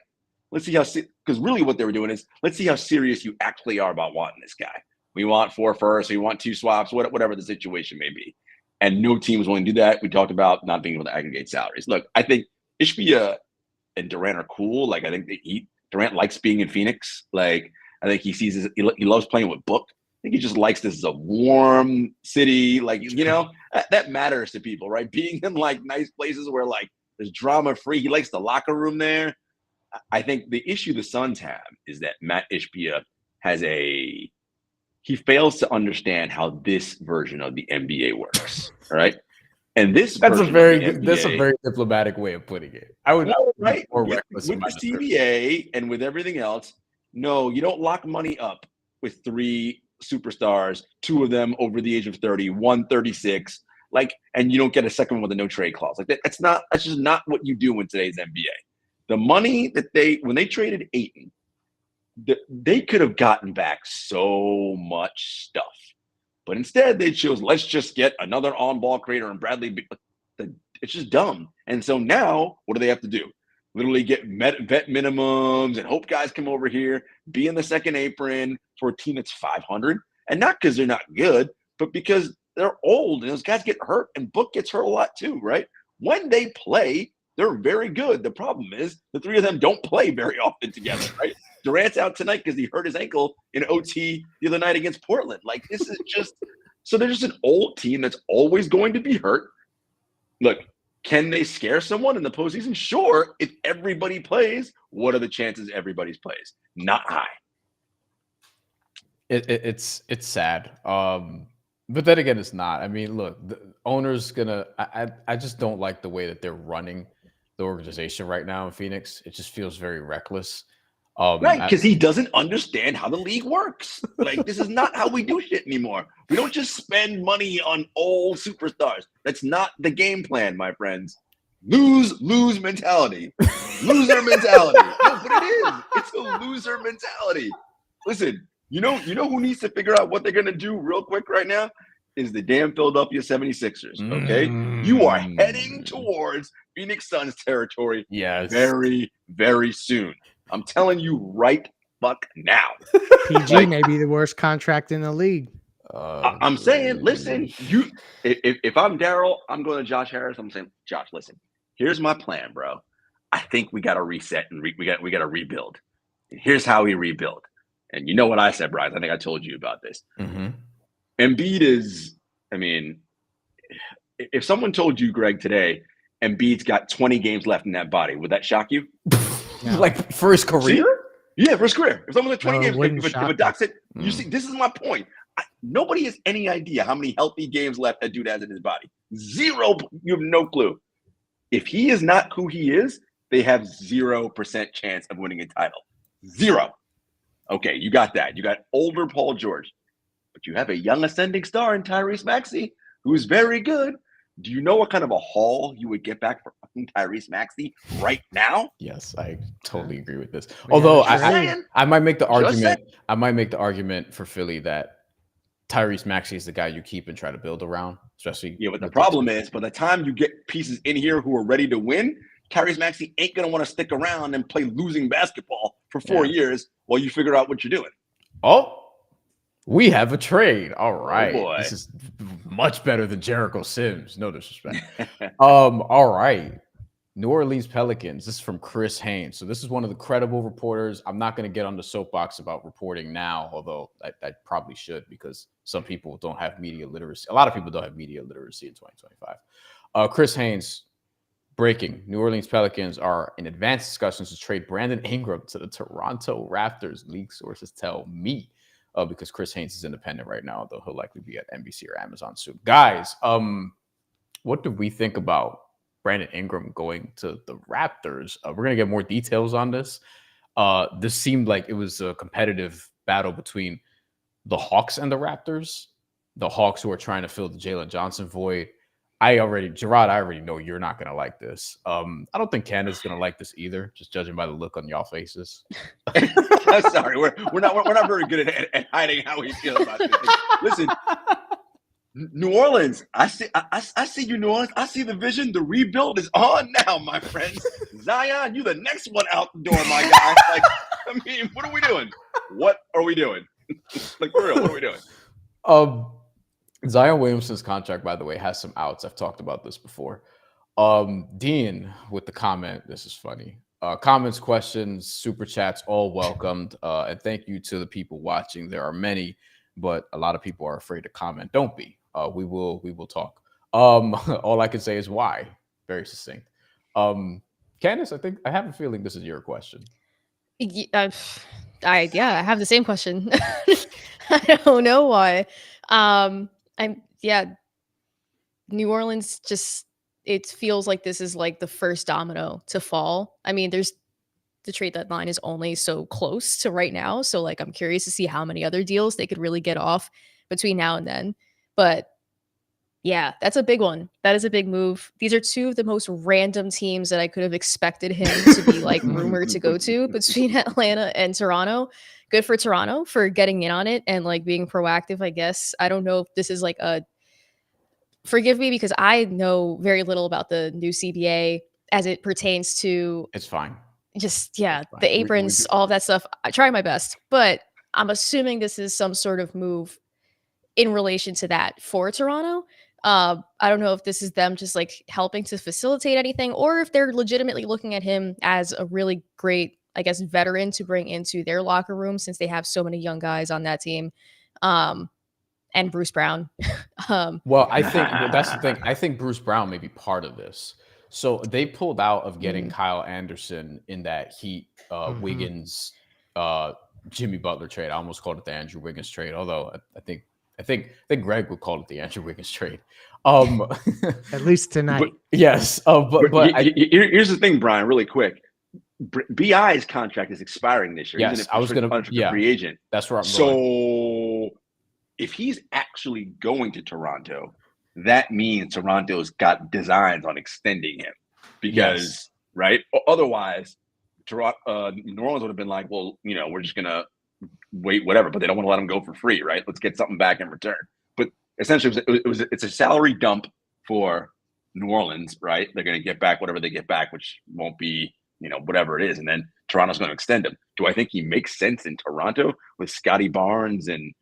Let's see because really what they were doing is let's see how serious you actually are about wanting this guy. We want 4 firsts, we want 2 swaps, whatever the situation may be. And no team was willing to do that. We talked about not being able to aggregate salaries. Look, I think Ishbia and Durant are cool. Like I think Durant likes being in Phoenix. Like I think he loves playing with Book. I think he just likes this as a warm city. Like, that matters to people, right? Being in like nice places where like there's drama free. He likes the locker room there. I think the issue the Suns have is that Matt Ishbia he fails to understand how this version of the NBA works. All right. And that's a very diplomatic way of putting it. I would right with the CBA and with everything else. No, you don't lock money up with 3 superstars, 2 of them over the age of 30, 1 36, and you don't get a second one with a no trade clause. Like that's just not what you do in today's NBA. The money that when they traded Ayton, they could have gotten back so much stuff. But instead they chose, let's just get another on-ball creator and Bradley. It's just dumb. And so now what do they have to do? Literally get vet minimums and hope guys come over here, be in the second apron for a team that's 500. And not because they're not good, but because they're old and those guys get hurt and Book gets hurt a lot too, right? When they play, they're very good. The problem is the 3 of them don't play very often together, right? Durant's out tonight because he hurt his ankle in OT the other night against Portland. Like this is so they're just an old team that's always going to be hurt. Look, can they scare someone in the postseason? Sure. If everybody plays, what are the chances everybody plays? Not high. It's sad. But then again, it's not. I mean, look, the owner's I just don't like the way that they're running the organization right now in Phoenix. It just feels very reckless. Right, because he doesn't understand how the league works. Like, this is not how we do shit anymore. We don't just spend money on old superstars. That's not the game plan, my friends. Lose mentality. Loser mentality. No, but it is. It's a loser mentality. Listen, you know who needs to figure out what they're going to do real quick right now? Is the damn Philadelphia 76ers, okay? You are heading towards Phoenix Suns territory very, very soon. I'm telling you right fuck now. PG may be the worst contract in the league. I'm saying, listen, if I'm Daryl, I'm going to Josh Harris. I'm saying, Josh, listen, here's my plan, bro. I think we got to reset and we got to rebuild. And here's how we rebuild. And you know what I said, Bryce? I think I told you about this. Mm-hmm. Embiid is, I mean, if someone told you, Greg, today, Embiid's got 20 games left in that body, would that shock you? No. Like for his career? See? Yeah, for his career. If someone's like 20 games, if a doc said, you see, this is my point. Nobody has any idea how many healthy games left that dude has in his body. 0. You have no clue. If he is not who he is, they have 0% chance of winning a title. 0. Okay, you got that. You got older Paul George. But you have a young ascending star in Tyrese Maxey, who's very good. Do you know what kind of a haul you would get back for Tyrese Maxey right now? Yes, I totally agree with this. Although I might make the argument. I might make the argument for Philly that Tyrese Maxey is the guy you keep and try to build around, especially. Yeah, but the problem is, by the time you get pieces in here who are ready to win, Tyrese Maxey ain't gonna want to stick around and play losing basketball for 4 years while you figure out what you're doing. Oh. We have a trade. All right. Oh boy. This is much better than Jericho Sims. No disrespect. All right. New Orleans Pelicans. This is from Chris Haynes. So this is one of the credible reporters. I'm not going to get on the soapbox about reporting now, although I probably should, because some people don't have media literacy. A lot of people don't have media literacy in 2025. Chris Haynes, breaking. New Orleans Pelicans are in advanced discussions to trade Brandon Ingram to the Toronto Raptors, league sources tell me. Because Chris Haynes is independent right now, though he'll likely be at NBC or Amazon soon. Guys, what do we think about Brandon Ingram going to the Raptors? We're going to get more details on this. This seemed like it was a competitive battle between the Hawks and the Raptors. The Hawks, who are trying to fill the Jalen Johnson void. Jarod, I already know you're not going to like this. I don't think Candace is going to like this either, just judging by the look on y'all faces. I'm sorry, we're not very good at hiding how we feel about this. Listen, New Orleans, I see you, New Orleans. I see the vision. The rebuild is on now, my friends. Zion, you the next one out the door, my guy. Like, I mean, what are we doing? What are we doing? Like, for real, what are we doing? Zion Williamson's contract, by the way, has some outs. I've talked about this before. Dean with the comment. This is funny. Comments, questions, super chats, all welcomed. And thank you to the people watching. There are many, but a lot of people are afraid to comment. Don't be. We will talk. All I can say is why. Very succinct. Candace, I have a feeling this is your question. I have the same question. I don't know why. New Orleans it feels like this is like the first domino to fall. I mean, the trade deadline is only so close to right now. So like, I'm curious to see how many other deals they could really get off between now and then. But yeah, that's a big one. That is a big move. These are two of the most random teams that I could have expected him to be like rumored to go to between Atlanta and Toronto. Good for Toronto for getting in on it and like being proactive, I guess. I don't know if this is like forgive me because I know very little about the new CBA as it pertains to. It's fine. Just, yeah, the aprons, all of that stuff. I try my best, but I'm assuming this is some sort of move in relation to that for Toronto. I don't know if this is them just like helping to facilitate anything or if they're legitimately looking at him as a really great, I guess, veteran to bring into their locker room since they have so many young guys on that team. And Bruce Brown. Well, I think that's the thing. I think Bruce Brown may be part of this. So they pulled out of getting Kyle Anderson in that Heat, Wiggins, Jimmy Butler trade. I almost called it the Andrew Wiggins trade, although I think Greg would call it the Andrew Wiggins trade. At least tonight. But, yes. Here's the thing, Brian, really quick. BI's contract is expiring this year. Yes, I was going to free agent. That's where I'm going. So if he's actually going to Toronto, that means Toronto's got designs on extending him because, right? Otherwise, New Orleans would have been like, well, we're just going to wait, whatever, but they don't want to let him go for free, right? Let's get something back in return. But essentially, it's a salary dump for New Orleans, right? They're going to get back whatever they get back, which won't be, whatever it is. And then Toronto's going to extend him. Do I think he makes sense in Toronto with Scotty Barnes and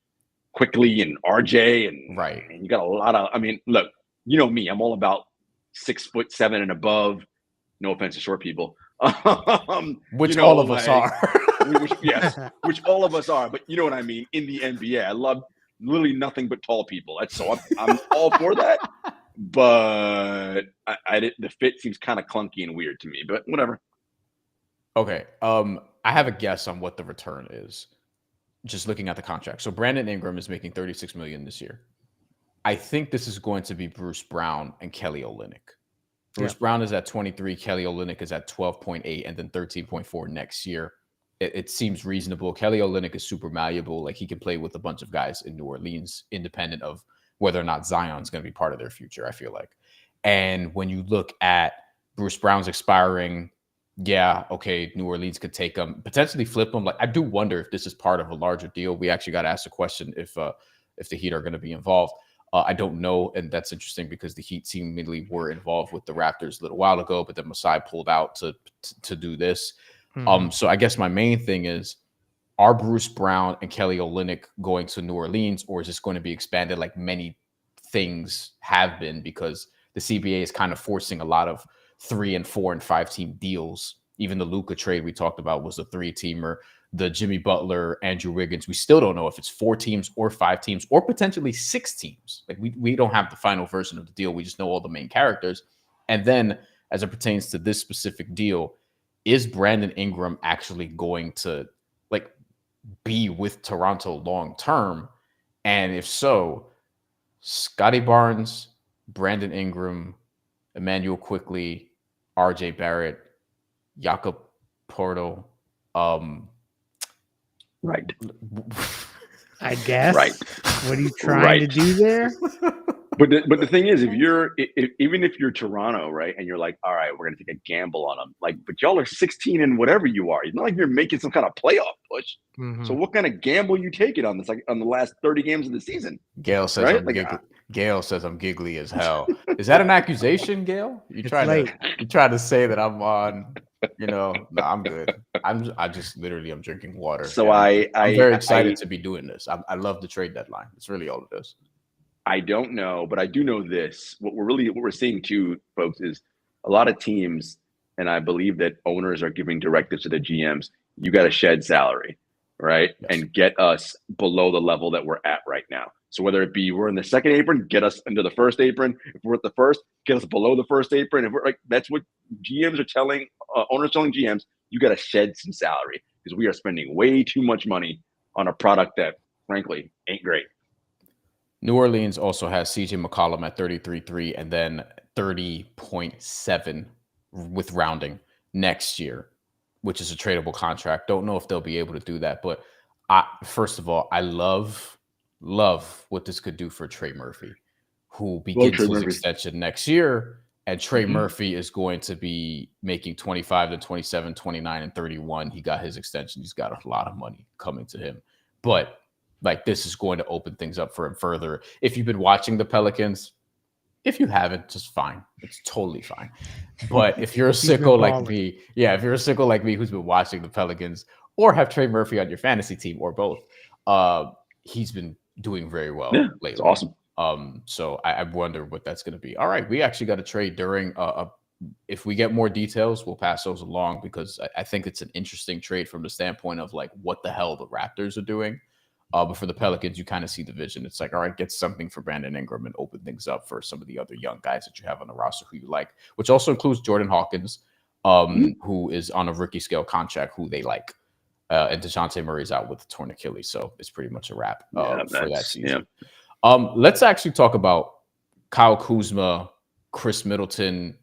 Quickly and RJ and right? And you got a lot of. I mean, look, you know me. I'm all about 6'7" and above. No offense to short people, which all of us are. which all of us are. But you know what I mean. In the NBA, I love literally nothing but tall people. I'm all for that. But the fit seems kind of clunky and weird to me. But whatever. Okay. I have a guess on what the return is. Just looking at the contract. So Brandon Ingram is making $36 million this year. I think this is going to be Bruce Brown and Kelly Olynyk. Bruce Brown is at 23. Kelly Olynyk is at 12.8 and then 13.4 next year. It seems reasonable. Kelly Olynyk is super malleable. Like he can play with a bunch of guys in New Orleans, independent of whether or not Zion's going to be part of their future, I feel like. And when you look at Bruce Brown's expiring, New Orleans could take him, potentially flip him. Like I do wonder if this is part of a larger deal. We actually got asked a question if the Heat are going to be involved. I don't know, and that's interesting because the Heat seemingly were involved with the Raptors a little while ago, but then Masai pulled out to do this. So I guess my main thing is, are Bruce Brown and Kelly Olynyk going to New Orleans, or is this going to be expanded like many things have been because the CBA is kind of forcing a lot of 3 and 4 and 5 team deals. Even the Luka trade we talked about was a 3-teamer. The Jimmy Butler, Andrew Wiggins, we still don't know if it's 4 teams or 5 teams or potentially 6 teams. Like we don't have the final version of the deal. We just know all the main characters. And then as it pertains to this specific deal, is Brandon Ingram actually going to like be with Toronto long term? And if so, Scotty Barnes, Brandon Ingram, Emmanuel Quickley, RJ Barrett, Jakob Porto, right. I guess. Right. What are you trying to do there? But the thing is, even if you're Toronto, right, and you're like, all right, we're gonna take a gamble on them, like, but y'all are 16 and whatever you are. It's not like you're making some kind of playoff push. Mm-hmm. So what kind of gamble you taking on this, like on the last 30 games of the season? Gail says right? Gail says I'm giggly as hell. Is that an accusation, Gail? You trying to say that I'm on? No, I'm good. I'm drinking water. So I'm very excited to be doing this. I love the trade deadline. It's really all it is. I don't know, but I do know this. What we're seeing too, folks, is a lot of teams, and I believe that owners are giving directives to the GMs. You got to shed salary, right, yes, and get us below the level that we're at right now. So whether it be we're in the second apron, get us into the first apron. If we're at the first, get us below the first apron. If we're like, that's what GMs are telling owners, telling GMs. You got to shed some salary because we are spending way too much money on a product that, frankly, ain't great. New Orleans also has CJ McCollum at 33.3 and then 30.7 with rounding next year, which is a tradable contract. Don't know if they'll be able to do that. But first of all, I love what this could do for Trey Murphy, who begins his extension next year. And Trey Murphy is going to be making 25 to 27, 29, and 31. He got his extension. He's got a lot of money coming to him. But like, this is going to open things up for him further. If you've been watching the Pelicans, if you haven't, just fine. It's totally fine. But if you're a sicko like me, if you're a sicko like me who's been watching the Pelicans or have Trey Murphy on your fantasy team or both, he's been doing very well lately. It's awesome. So I wonder what that's going to be. All right, we actually got a trade during if we get more details, we'll pass those along because I think it's an interesting trade from the standpoint of like what the hell the Raptors are doing. But for the Pelicans, you kind of see the vision. It's like, all right, get something for Brandon Ingram and open things up for some of the other young guys that you have on the roster who you like, which also includes Jordan Hawkins, who is on a rookie scale contract, who they like. And DeJounte Murray's out with a torn Achilles, so it's pretty much a wrap for that season. Yeah. Let's actually talk about Kyle Kuzma, Chris Middleton,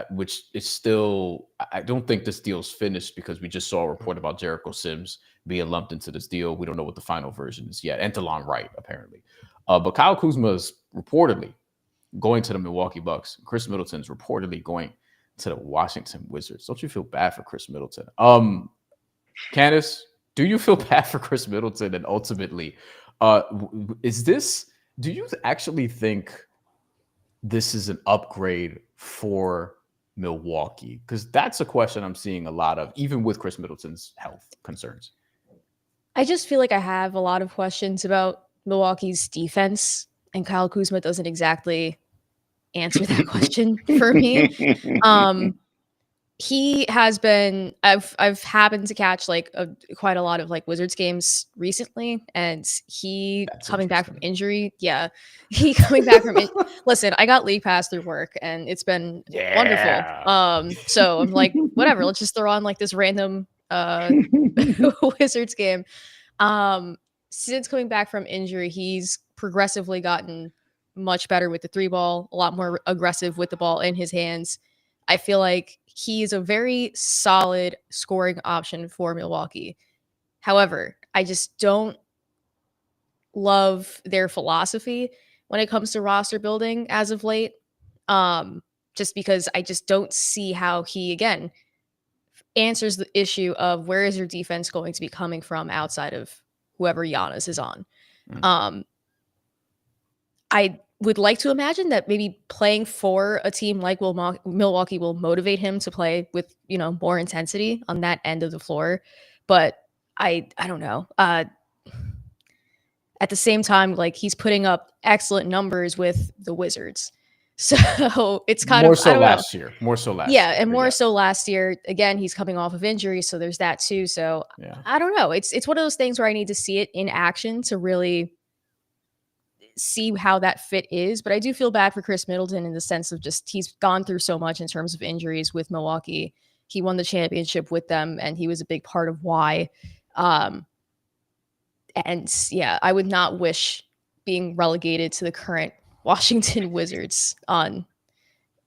which is still, I don't think this deal's finished because we just saw a report about Jericho Sims being lumped into this deal. We don't know what the final version is yet. And Delon Wright, apparently. But Kyle Kuzma is reportedly going to the Milwaukee Bucks. Chris Middleton's reportedly going to the Washington Wizards. Don't you feel bad for Chris Middleton? Candace, do you feel bad for Chris Middleton? And ultimately, do you actually think this is an upgrade for Milwaukee? Because that's a question I'm seeing a lot of, even with Chris Middleton's health concerns. I just feel like I have a lot of questions about Milwaukee's defense, and Kyle Kuzma doesn't exactly answer that question for me. He has been, I've happened to catch like quite a lot of like Wizards games recently, and coming back from injury. Yeah, he coming back from listen, I got league pass through work and it's been wonderful. So I'm like, whatever, let's just throw on like this random Wizards game. Since coming back from injury, he's progressively gotten much better with the 3-ball, a lot more aggressive with the ball in his hands. I feel like he is a very solid scoring option for Milwaukee. However, I just don't love their philosophy when it comes to roster building as of late. Just because I just don't see how he, again, answers the issue of where is your defense going to be coming from outside of whoever Giannis is on. I would like to imagine that maybe playing for a team like Milwaukee will motivate him to play with, more intensity on that end of the floor. But I don't know. At the same time, like, he's putting up excellent numbers with the Wizards. So it's kind more of so last year. More so last year. Yeah, and more so last year. Again, he's coming off of injury, so there's that too. So I don't know. It's one of those things where I need to see it in action to really see how that fit is. But I do feel bad for Chris Middleton in the sense of just he's gone through so much in terms of injuries with Milwaukee. He won the championship with them, and he was a big part of why. And yeah, I would not wish being relegated to the current Washington Wizards on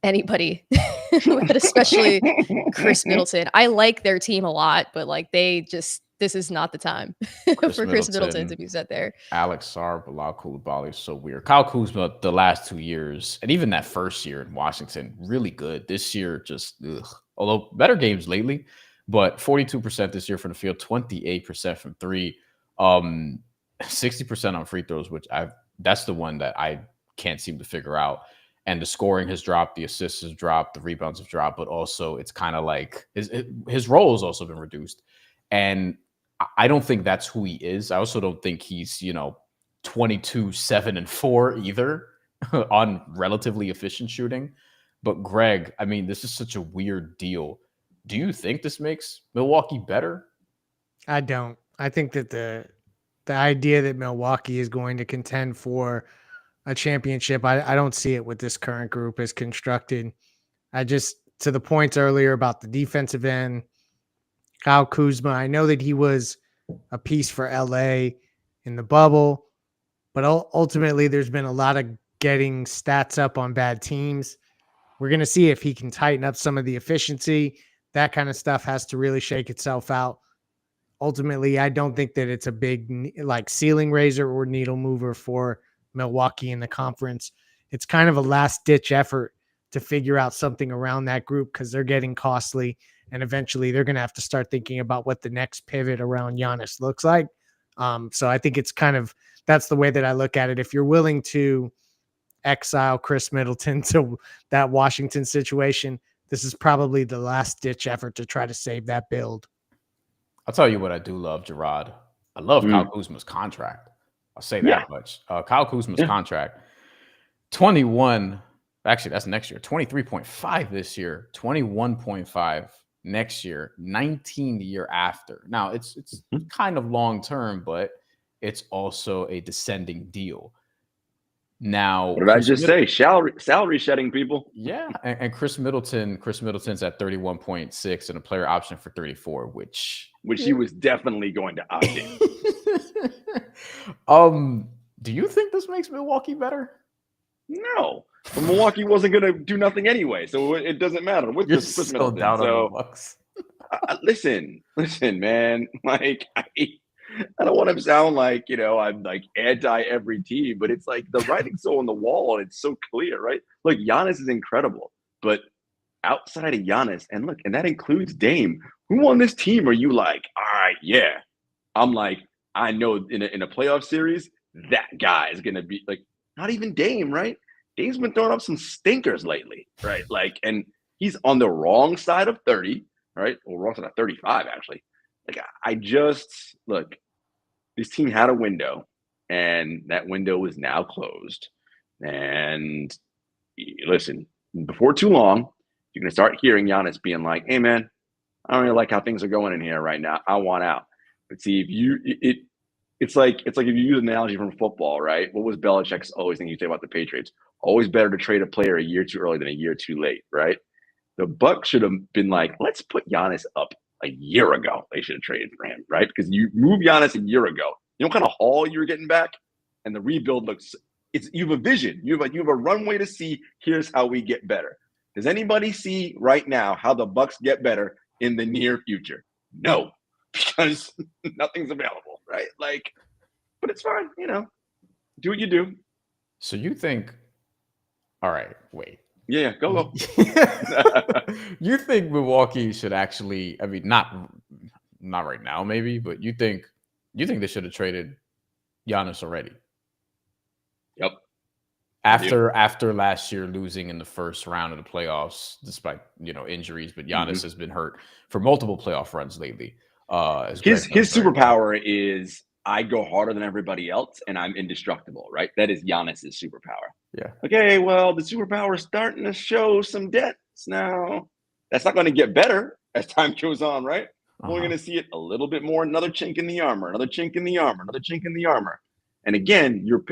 anybody, but especially Chris Middleton. I like their team a lot, but like this is not the time for Chris Middleton to be set there. Alex Sarr, Bilal Coulibaly is so weird. Kyle Kuzma, the last 2 years, and even that first year in Washington, really good. This year, just although better games lately, but 42% this year from the field, 28% from three, 60% on free throws, which that's the one that I can't seem to figure out. And the scoring has dropped, the assists has dropped, the rebounds have dropped, but also it's kind of like his role has also been reduced. And I don't think that's who he is. I also don't think he's, 22, 7, and 4 either on relatively efficient shooting. But Greg, I mean, this is such a weird deal. Do you think this makes Milwaukee better? I don't. I think that the idea that Milwaukee is going to contend for a championship, I don't see it with this current group as constructed. To the points earlier about the defensive end, Kyle Kuzma, I know that he was a piece for LA in the bubble, but ultimately there's been a lot of getting stats up on bad teams. We're going to see if he can tighten up some of the efficiency. That kind of stuff has to really shake itself out. Ultimately, I don't think that it's a big like ceiling raiser or needle mover for Milwaukee in the conference. It's kind of a last ditch effort to figure out something around that group because they're getting costly, and eventually they're going to have to start thinking about what the next pivot around Giannis looks like. So I think it's that's the way that I look at it. If you're willing to exile Chris Middleton to that Washington situation, this is probably the last ditch effort to try to save that build. I'll tell you what I do love, Jarod. I love Kyle Kuzma's contract. I'll say that much. Kyle Kuzma's contract, 21. Actually, that's next year. 23.5 this year, 21.5 next year, 19 the year after. Now, it's kind of long term, but it's also a descending deal. Now, what did I just say? Salary shedding, people. Yeah, and Chris Middleton's at 31.6 and a player option for 34, which he was definitely going to opt in. Do you think this makes Milwaukee better? No, but Milwaukee wasn't going to do nothing anyway, so it doesn't matter. With You're Chris so Middleton. down on the Bucks. Listen, man. Like I don't want to sound like, I'm like anti every team, but it's like the writing's so on the wall and it's so clear, right? Look, Giannis is incredible, but outside of Giannis, and look, and that includes Dame, who on this team are you like, all right, yeah. I'm like, I know in a playoff series, that guy is going to be like, not even Dame, right? Dame's been throwing up some stinkers lately, right? Like, and he's on the wrong side of 30, right? Well, wrong side of 35, actually. Like, I just look, this team had a window, and that window is now closed. And listen, before too long, you're going to start hearing Giannis being like, hey, man, I don't really like how things are going in here right now. I want out. But see, if it's like if you use an analogy from football, right? What was Belichick's always thing he'd say about the Patriots? Always better to trade a player a year too early than a year too late, right? The Bucks should have been like, let's put Giannis up a year ago. They should have traded for him, right? Because you move Giannis a year ago. You know what kind of haul you were getting back? And the rebuild you have a vision. You have a runway to see, here's how we get better. Does anybody see right now how the Bucks get better in the near future? No, because nothing's available, right? Like, but it's fine, do what you do. So you think, all right, wait. Yeah, go. You think Milwaukee should actually, I mean, not right now, maybe, but you think they should have traded Giannis already? Yep. After last year losing in the first round of the playoffs, despite injuries, but Giannis has been hurt for multiple playoff runs lately. His superpower is I go harder than everybody else and I'm indestructible, right? That is Giannis's superpower. Yeah. Okay, well, the superpower is starting to show some dents now. That's not going to get better as time goes on, right? We're going to see it a little bit more, another chink in the armor, another chink in the armor, another chink in the armor. And again, you're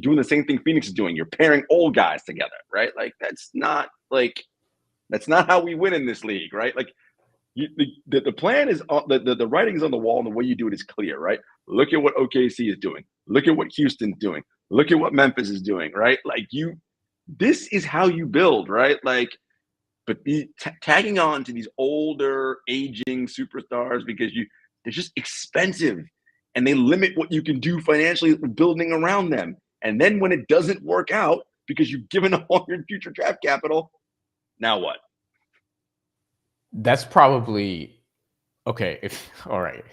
doing the same thing Phoenix is doing. You're pairing old guys together, right? Like that's not how we win in this league, right? Like the plan is the writing's on the wall, and the way you do it is clear, right? Look at what OKC is doing. Look at what Houston's doing. Look at what Memphis is doing, right? Like this is how you build, right? Like, but tagging on to these older, aging superstars because they're just expensive, and they limit what you can do financially building around them. And then when it doesn't work out because you've given up all your future draft capital, now what? That's probably okay. All right,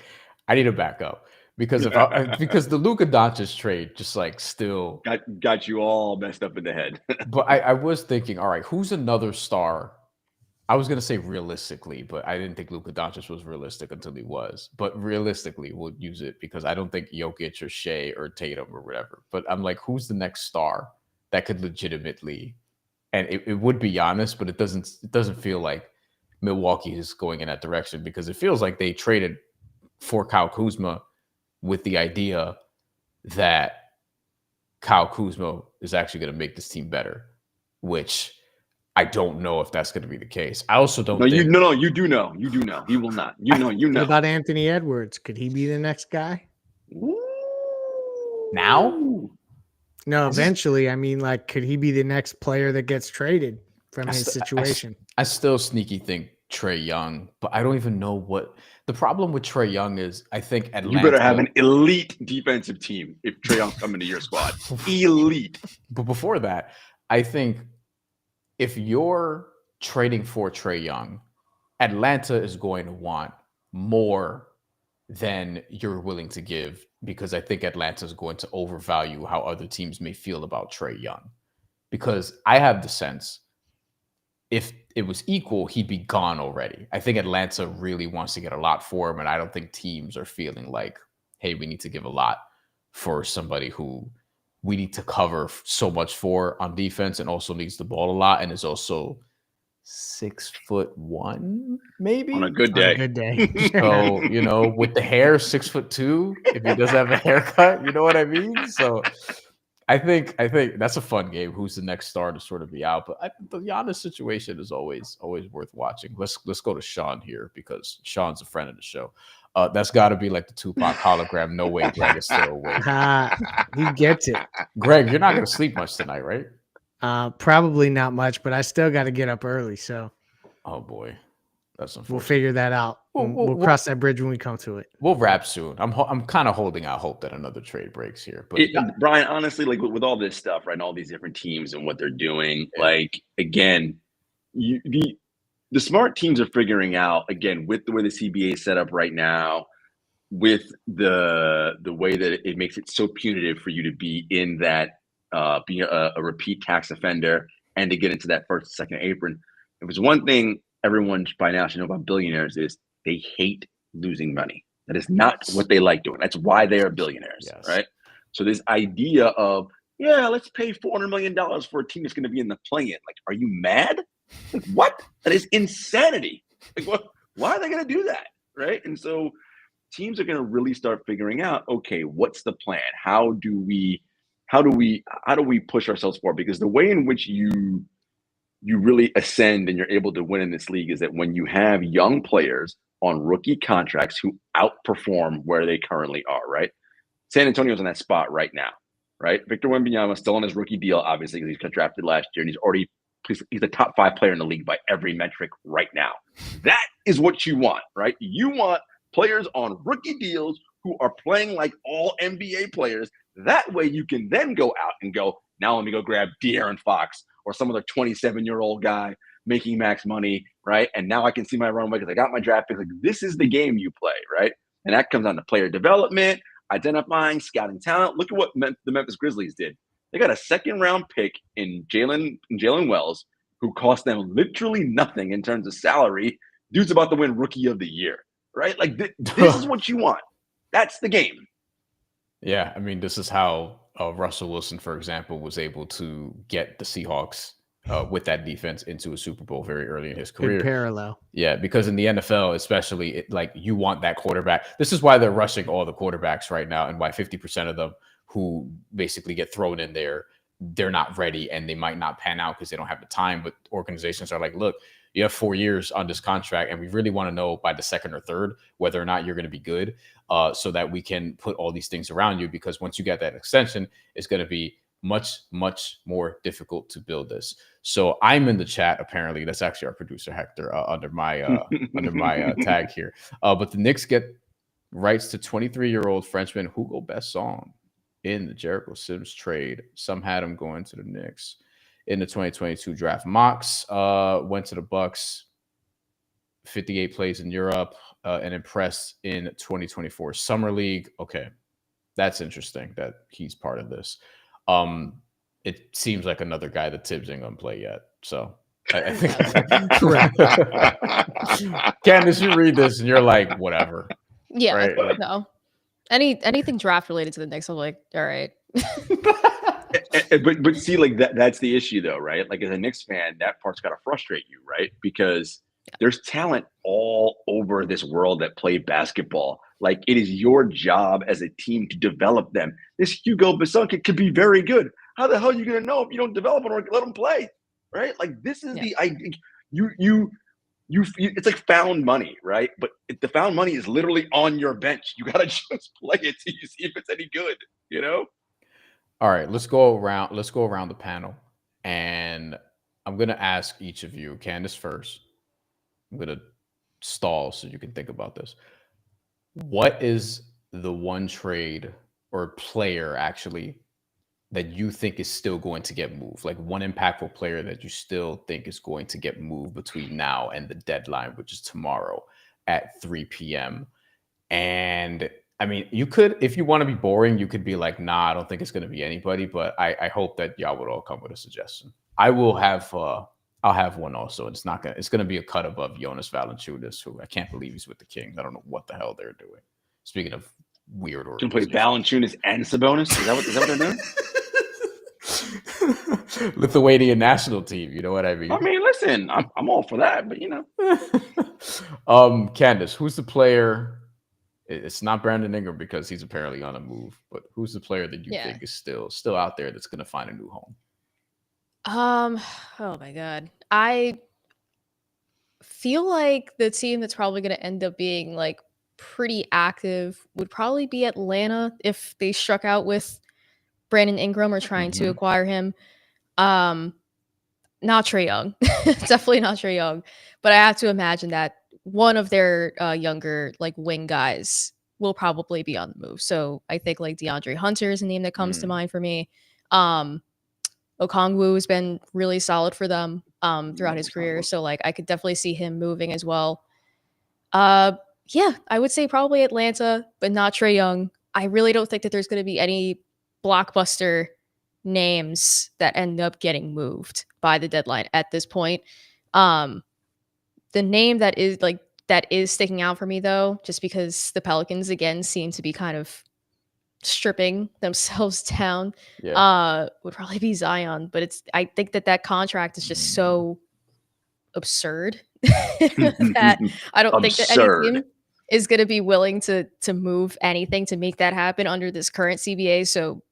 I need to back up because because the Luka Doncic trade just like still got you all messed up in the head. But I was thinking, all right, who's another star? I was gonna say realistically, but I didn't think Luka Doncic was realistic until he was. But realistically, we'll use it because I don't think Jokic or Shea or Tatum or whatever. But I'm like, who's the next star that could legitimately? And it would be Giannis, but it doesn't feel like Milwaukee is going in that direction because it feels like they traded for Kyle Kuzma with the idea that Kyle Kuzma is actually going to make this team better, which I don't know if that's going to be the case. I also don't think... You do know. You do know. He will not. You know. What about Anthony Edwards? Could he be the next guy? Now? No, eventually. I mean, like, could he be the next player that gets traded from his situation? I still sneaky think Trae Young, but I don't even know what... The problem with Trae Young is I think Atlanta... You better have an elite defensive team if Trae Young's coming to your squad. Elite. But before that, I think if you're trading for Trae Young, Atlanta is going to want more than you're willing to give because I think Atlanta is going to overvalue how other teams may feel about Trae Young. Because I have the sense if it was equal, he'd be gone already. I think Atlanta really wants to get a lot for him, and I don't think teams are feeling like, hey, we need to give a lot for somebody who we need to cover so much for on defense and also needs the ball a lot and is also 6'1", maybe on a good day. So, with the hair, 6'2", if he doesn't have a haircut, you know what I mean? So I think that's a fun game. Who's the next star to sort of be out? But the Giannis situation is always worth watching. Let's go to Sean here because Sean's a friend of the show. That's got to be like the Tupac hologram. No way, Greg is still awake. He gets it. Greg, you're not going to sleep much tonight, right? Probably not much, but I still got to get up early. So, oh boy, that's unfortunate. We'll figure that out. We'll cross that bridge when we come to it. We'll wrap soon. I'm kind of holding out hope that another trade breaks here. But Brian, honestly, like with all this stuff, right, and all these different teams and what they're doing, like again, the smart teams are figuring out again with the way the CBA is set up right now, with the way that it makes it so punitive for you to be in that being a repeat tax offender and to get into that first, second apron. If it's one thing everyone by now should know about billionaires is they hate losing money. That is not what they like doing. That's why they are billionaires, right? So this idea of, let's pay $400 million for a team that's going to be in the play-in. Like, are you mad? Like, what? That is insanity. Like, what? Why are they going to do that, right? And so teams are going to really start figuring out, okay, what's the plan? How do we push ourselves forward? Because the way in which you really ascend and you're able to win in this league is that when you have young players on rookie contracts who outperform where they currently are, right? San Antonio's in that spot right now, right? Victor Wembanyama still on his rookie deal, obviously, because he got drafted last year, and he's a top 5 player in the league by every metric right now. That is what you want, right? You want players on rookie deals who are playing like all NBA players. That way you can then go out and go, now let me go grab De'Aaron Fox or some other 27-year-old guy making max money, right? And now I can see my runway because I got my draft pick. Like, this is the game you play, right? And that comes down to player development, identifying, scouting talent. Look at what the Memphis Grizzlies did. They got a second-round pick in Jalen Wells, who cost them literally nothing in terms of salary. Dude's about to win Rookie of the Year, right? Like, this is what you want. That's the game. Yeah, I mean, this is how Russell Wilson, for example, was able to get the Seahawks with that defense into a Super Bowl very early in his career. Good parallel. Yeah, because in the NFL, especially, like you want that quarterback. This is why they're rushing all the quarterbacks right now, and why 50% of them who basically get thrown in there, they're not ready and they might not pan out because they don't have the time. But organizations are like, look, you have 4 years on this contract, and we really want to know by the second or third whether or not you're going to be good, so that we can put all these things around you. Because once you get that extension, it's going to be much, much more difficult to build this. So I'm in the chat. Apparently, that's actually our producer Hector under my tag here. But the Knicks get rights to 23-year-old Frenchman Hugo Besson in the Jericho Sims trade. Some had him going to the Knicks. In the 2022 draft mocks, went to the Bucks, 58 plays in Europe, and impressed in 2024 Summer League. Okay, that's interesting that he's part of this. It seems like another guy that Tibbs ain't gonna play yet. So I think correct. Candace, you read this and you're like, whatever. Yeah, right? Like, no. Anything draft related to the Knicks, I'm like, all right. But see, like that's the issue though, right? Like as a Knicks fan, that part's got to frustrate you, right? Because there's talent all over this world that play basketball. Like it is your job as a team to develop them. This Hugo Besson could be very good. How the hell are you going to know if you don't develop him or let him play, right? Like this is the idea. You it's like found money, right? But the found money is literally on your bench. You got to just play it till you see if it's any good, you know? All right, let's go around the panel, and I'm gonna ask each of you. Candace first. I'm gonna stall so you can think about this. What is the one trade or player actually that you think is still going to get moved? Like one impactful player that you still think is going to get moved between now and the deadline, which is tomorrow at 3 p.m. And I mean, you could, if you want to be boring, you could be like, nah, I don't think it's going to be anybody, but I hope that y'all would all come with a suggestion. I will have, I'll have one also. It's going to be a cut above Jonas Valanciunas, who I can't believe he's with the Kings. I don't know what the hell they're doing. Speaking of weird organizations. Can play Valanciunas and Sabonis? Is that what they're doing? Lithuanian national team. You know what I mean? I mean, listen, I'm all for that, but you know. Candace, who's the player? It's not Brandon Ingram because he's apparently on a move, but who's the player that you think is still out there that's going to find a new home? Oh my God. I feel like the team that's probably going to end up being like pretty active would probably be Atlanta if they struck out with Brandon Ingram or trying to acquire him. Not Trae Young. Definitely not Trae Young. But I have to imagine that one of their younger like wing guys will probably be on the move. So I think like DeAndre Hunter is a name that comes to mind for me. Okongwu has been really solid for them throughout his career. So like I could definitely see him moving as well. Yeah, I would say probably Atlanta, but not Trae Young. I really don't think that there's going to be any blockbuster names that end up getting moved by the deadline at this point. The name that is sticking out for me though, just because the Pelicans again seem to be kind of stripping themselves down, would probably be Zion. But I think that contract is just so absurd that I don't think that any team is going to be willing to move anything to make that happen under this current CBA. So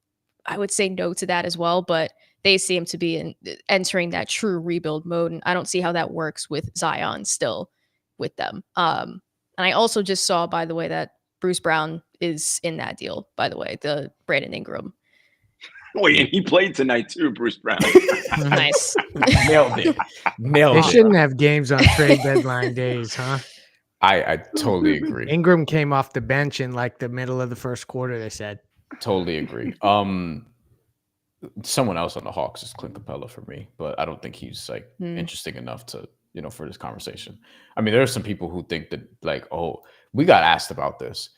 I would say no to that as well, but they seem to be entering that true rebuild mode, and I don't see how that works with Zion still with them. And I also just saw, by the way, that Bruce Brown is in that deal, by the way, the Brandon Ingram. Wait, and he played tonight too, Bruce Brown. Nice. Nailed it. They shouldn't have games on trade deadline days, huh? I totally agree. Ingram came off the bench in like the middle of the first quarter, they said. Totally agree. Someone else on the Hawks is Clint Capella for me, but I don't think he's like interesting enough to, for this conversation. I mean, there are some people who think that like, oh, we got asked about this.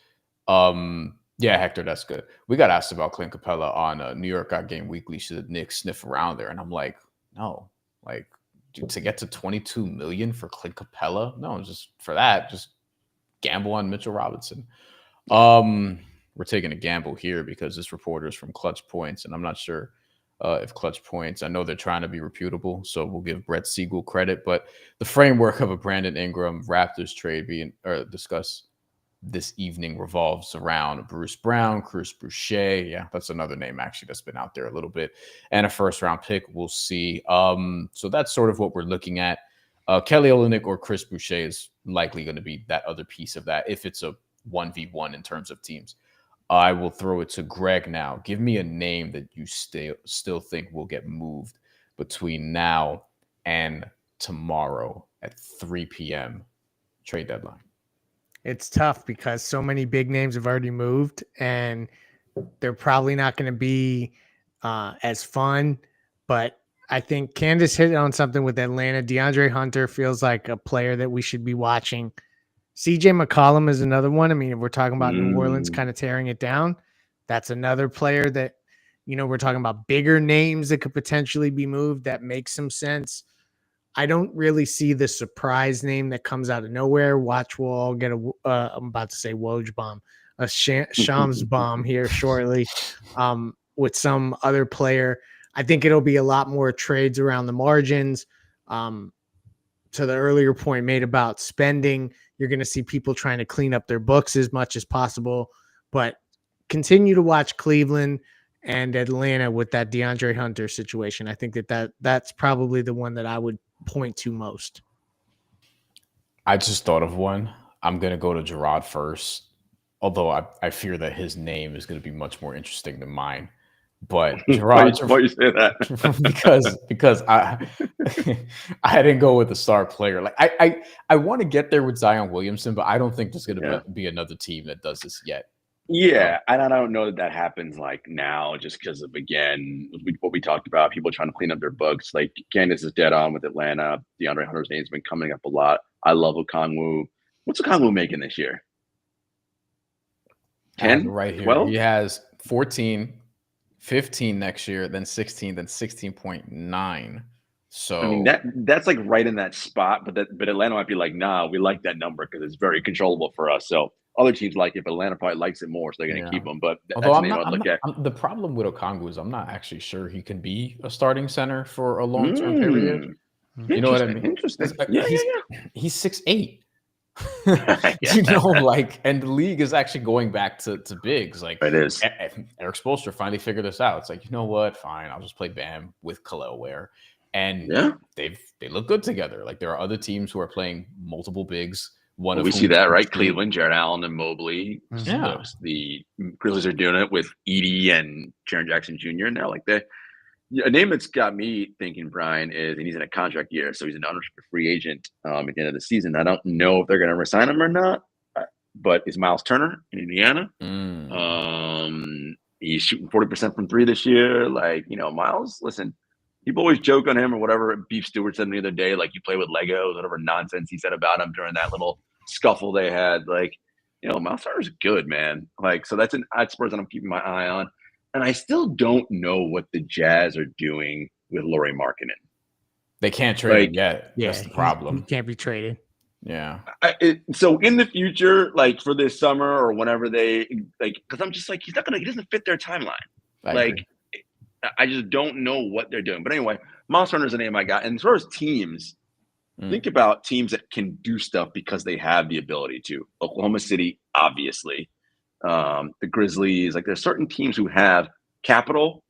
Yeah, Hector, that's good. We got asked about Clint Capella on New York Got Game Weekly. Should the Knicks sniff around there? And I'm like, no, like to get to $22 million for Clint Capella? No, just for that, just gamble on Mitchell Robinson. we're taking a gamble here because this reporter is from Clutch Points, and I'm not sure if Clutch Points, I know they're trying to be reputable, so we'll give Brett Siegel credit, but the framework of a Brandon Ingram Raptors trade being discussed this evening revolves around Bruce Brown, Chris Boucher. Yeah, that's another name actually that's been out there a little bit, and a first-round pick. We'll see. So that's sort of what we're looking at. Kelly Olynyk or Chris Boucher is likely going to be that other piece of that if it's a 1v1 in terms of teams. I will throw it to Greg now. Give me a name that you still think will get moved between now and tomorrow at 3 p.m. trade deadline. It's tough because so many big names have already moved, and they're probably not going to be as fun. But I think Candace hit on something with Atlanta. DeAndre Hunter feels like a player that we should be watching. CJ McCollum is another one. I mean, if we're talking about New Orleans kind of tearing it down, that's another player that, we're talking about bigger names that could potentially be moved. That makes some sense. I don't really see the surprise name that comes out of nowhere. Watch, we'll all get I'm about to say Woj bomb, a Shams bomb here shortly with some other player. I think it'll be a lot more trades around the margins. To the earlier point made about spending, you're going to see people trying to clean up their books as much as possible, but continue to watch Cleveland and Atlanta with that DeAndre Hunter situation. I think that's probably the one that I would point to most. I just thought of one. I'm going to go to Jarod first, although I fear that his name is going to be much more interesting than mine. But Jarod, why you say that? because I I didn't go with a star player. Like I want to get there with Zion Williamson, but I don't think there's going to be another team that does this yet. Yeah, and I don't know that happens like now, just because of, again, what we talked about, people trying to clean up their books. Like Candace is dead on with Atlanta. DeAndre Hunter's name's been coming up a lot. I love Okongwu. What's Okongwu making this year? 10? Right here. 12? He has 14, 15 next year, then 16, then 16.9. So I mean that's like right in that spot, but Atlanta might be like, nah, we like that number because it's very controllable for us. So other teams like it, but Atlanta probably likes it more, so they're going to keep him. But that's the name I'd look at. The problem with Okongwu is I'm not actually sure he can be a starting center for a long-term period. You know what I mean? Interesting. He's 6'8". And the league is actually going back to bigs. Like it is. Eric Spoelstra finally figured this out. It's like, you know what? Fine, I'll just play Bam with Khalil Ware. And they look good together. Like there are other teams who are playing multiple bigs. We see that, right? Cleveland, Jarrett Allen and Mobley. Yeah. The Grizzlies are doing it with Edie and Jaren Jackson Jr. now. Like a name that's got me thinking, Brian, is, and he's in a contract year, so he's an unrestricted free agent at the end of the season. I don't know if they're going to resign him or not, but is Miles Turner in Indiana. He's shooting 40% from three this year. Like, Miles, listen, people always joke on him or whatever. Beef Stewart said the other day, like, you play with Legos, whatever nonsense he said about him during that little scuffle they had. Like, Miles Turner's good, man. Like, so that's Spurs that I'm keeping my eye on. And I still don't know what the Jazz are doing with Lauri Markkanen. They can't trade him yet. Yeah, that's the problem. He can't be traded. Yeah. So in the future, like for this summer or whenever they because I'm just like, he doesn't fit their timeline. I just don't know what they're doing. But anyway, Miles Turner's the name I got. And as far as teams, think about teams that can do stuff because they have the ability to. Oklahoma City, obviously. The Grizzlies, like there's certain teams who have capital.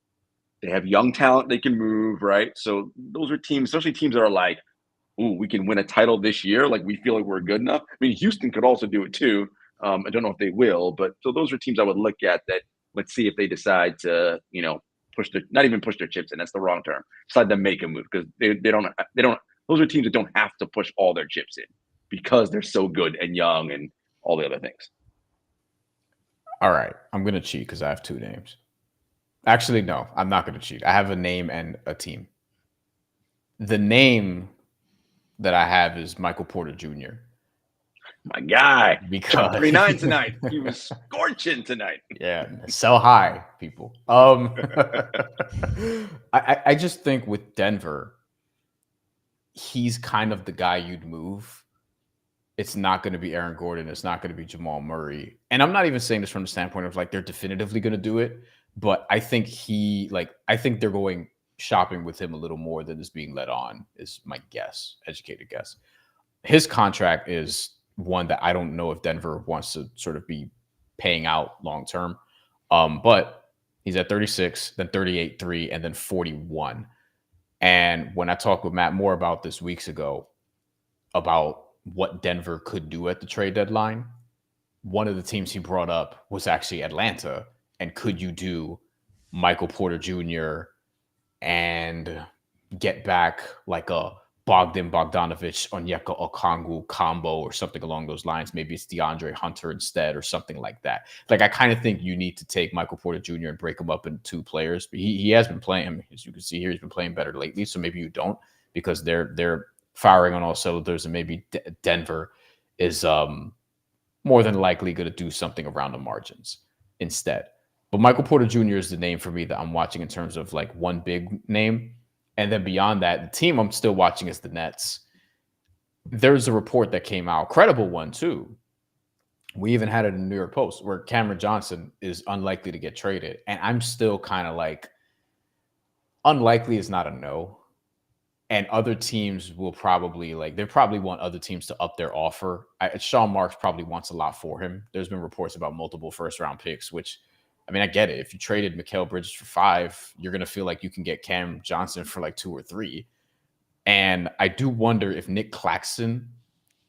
They have young talent they can move, right? So those are teams, especially teams that are like, ooh, we can win a title this year. Like we feel like we're good enough. I mean, Houston could also do it too. I don't know if they will, but so those are teams I would look at that. Let's see if they decide to, not even push their chips in. That's the wrong term. Decide to make a move because they don't. Those are teams that don't have to push all their chips in because they're so good and young and all the other things. All right, I'm going to cheat because I have two names. Actually, no, I'm not going to cheat. I have a name and a team. The name that I have is Michael Porter Jr. My guy. Because 39 tonight. He was scorching tonight. Yeah, sell high, people. I just think with Denver, he's kind of the guy you'd move, It's not going to be Aaron Gordon. It's not going to be Jamal Murray. And I'm not even saying this from the standpoint of like they're definitively going to do it, but I think I think they're going shopping with him a little more than is being led on, is my guess, educated guess. His contract is one that I don't know if Denver wants to sort of be paying out long term. But he's at 36, then 38.3, and then 41. And when I talked with Matt Moore about this weeks ago, about what Denver could do at the trade deadline, one of the teams he brought up was actually Atlanta. And could you do Michael Porter Jr. and get back like a Bogdanovich, Onyeka Okongwu combo or something along those lines? Maybe it's DeAndre Hunter instead or something like that. Like, I kind of think you need to take Michael Porter Jr. and break him up into two players. But he has been playing, as you can see here, he's been playing better lately. So maybe you don't, because they're firing on all cylinders, and maybe Denver is more than likely going to do something around the margins instead. But Michael Porter Jr. is the name for me that I'm watching in terms of like one big name. And then beyond that, the team I'm still watching is the Nets. There's a report that came out, credible one too. We even had it in the New York Post, where Cameron Johnson is unlikely to get traded. And I'm still kind of like, unlikely is not a no. And other teams will probably they probably want other teams to up their offer. Sean Marks probably wants a lot for him. There's been reports about multiple first-round picks, which, I mean, I get it. If you traded Mikal Bridges for 5, you're going to feel like you can get Cam Johnson for like 2 or 3. And I do wonder if Nick Claxton,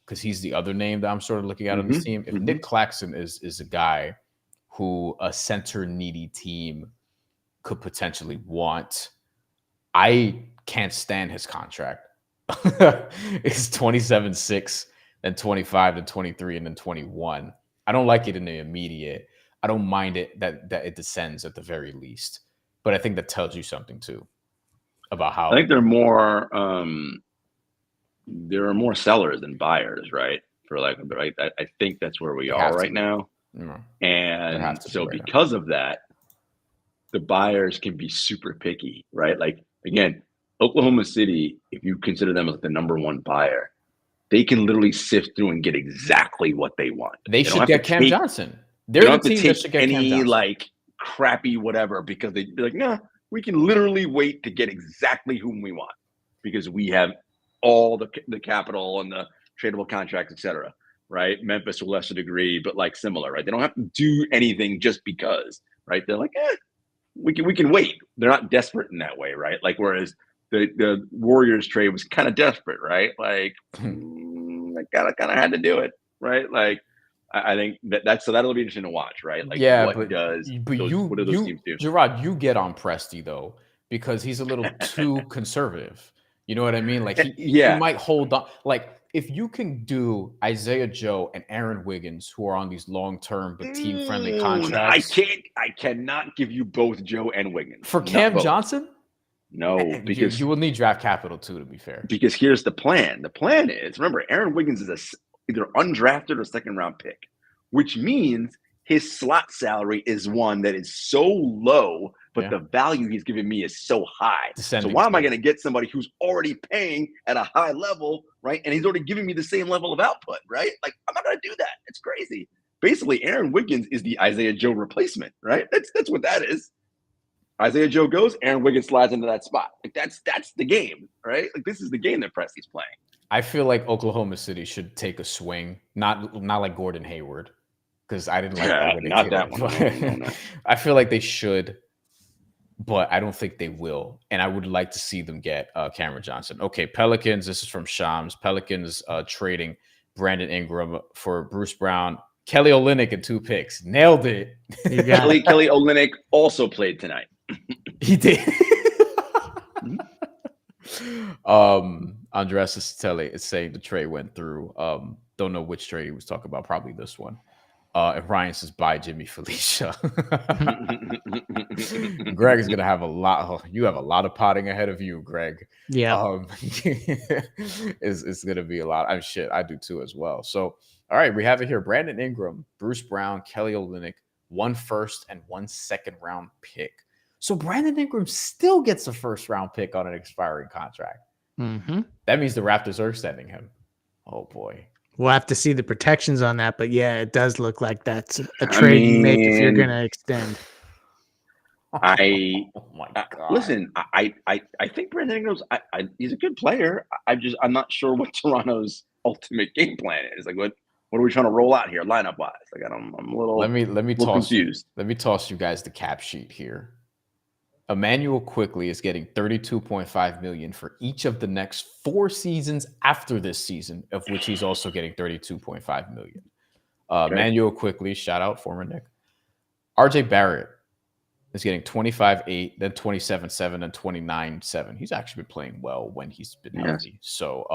because he's the other name that I'm sort of looking at on this team, if Nick Claxton is a guy who a center-needy team could potentially want. I can't stand his contract. It's 27-6, then 25, then 23, and then 21. I don't like it in the immediate. I don't mind it that it descends at the very least. But I think that tells you something too about how I think there are more sellers than buyers, right? For like, right? I think that's where we are right now. And so because of that, the buyers can be super picky, right? Like, again, Oklahoma City, if you consider them as the number one buyer, they can literally sift through and get exactly what they want. They should get Cam Johnson. They're the team that should get Cam Johnson. Like crappy whatever, because they'd be like, nah, we can literally wait to get exactly whom we want because we have all the capital and the tradable contracts, et cetera, right? Memphis to a lesser degree, but like similar, right? They don't have to do anything just because, right? They're like, we can wait. They're not desperate in that way, right? Like, whereas the Warriors trade was kind of desperate, right? Like, I kind of had to do it, right? Like, I think so that'll be interesting to watch, right? Like, what do those teams do? Jarod, you get on Presti though, because he's a little too conservative. You know what I mean? Like, he might hold on. Like, if you can do Isaiah Joe and Aaron Wiggins, who are on these long-term but team-friendly contracts, I cannot give you both Joe and Wiggins for Cam Johnson. No, because you will need draft capital too, to be fair. Because here's the plan. The plan is, remember, Aaron Wiggins is either undrafted or second-round pick, which means his slot salary is one that is so low, but the value he's giving me is so high. So why am I going to get somebody who's already paying at a high level, right? And he's already giving me the same level of output, right? Like, I'm not going to do that. It's crazy. Basically, Aaron Wiggins is the Isaiah Joe replacement, right? That's what that is. Isaiah Joe goes, Aaron Wiggins slides into that spot. Like, that's the game, right? Like, this is the game that Presti's playing. I feel like Oklahoma City should take a swing, not like Gordon Hayward, because I didn't like not that one. No. I feel like they should, but I don't think they will. And I would like to see them get Cameron Johnson. Okay, Pelicans. This is from Shams. Pelicans trading Brandon Ingram for Bruce Brown, Kelly Olynyk, and 2 picks. Nailed it. Kelly Olynyk also played tonight. He did. Andres Esteli is saying the trade went through. Don't know which trade he was talking about. Probably this one. And Ryan says, bye, Jimmy Felicia. Greg is going to have a lot. You have a lot of potting ahead of you, Greg. Yeah. It's going to be a lot. I do too as well. So, all right, we have it here. Brandon Ingram, Bruce Brown, Kelly Olynyk, 1 first and 1 second round pick. So Brandon Ingram still gets a first round pick on an expiring contract. Mm-hmm. That means the Raptors are extending him. Oh, boy. We'll have to see the protections on that, but yeah, it does look like that's a trade you make if you're going to extend. Oh my God. Listen, I think Brandon Ingram's he's a good player. I'm not sure what Toronto's ultimate game plan is. Like, what are we trying to roll out here, lineup wise? Like, I'm a little. Let me toss confused. Let me toss you guys the cap sheet here. Emmanuel Quickley is getting $32.5 million for each of the next 4 seasons after this season, of which he's also getting $32.5 million. Okay. Emmanuel Quickley, shout out former Nick. RJ Barrett is getting 25.8, then 27.7, and 29.7. He's actually been playing well when he's been healthy. So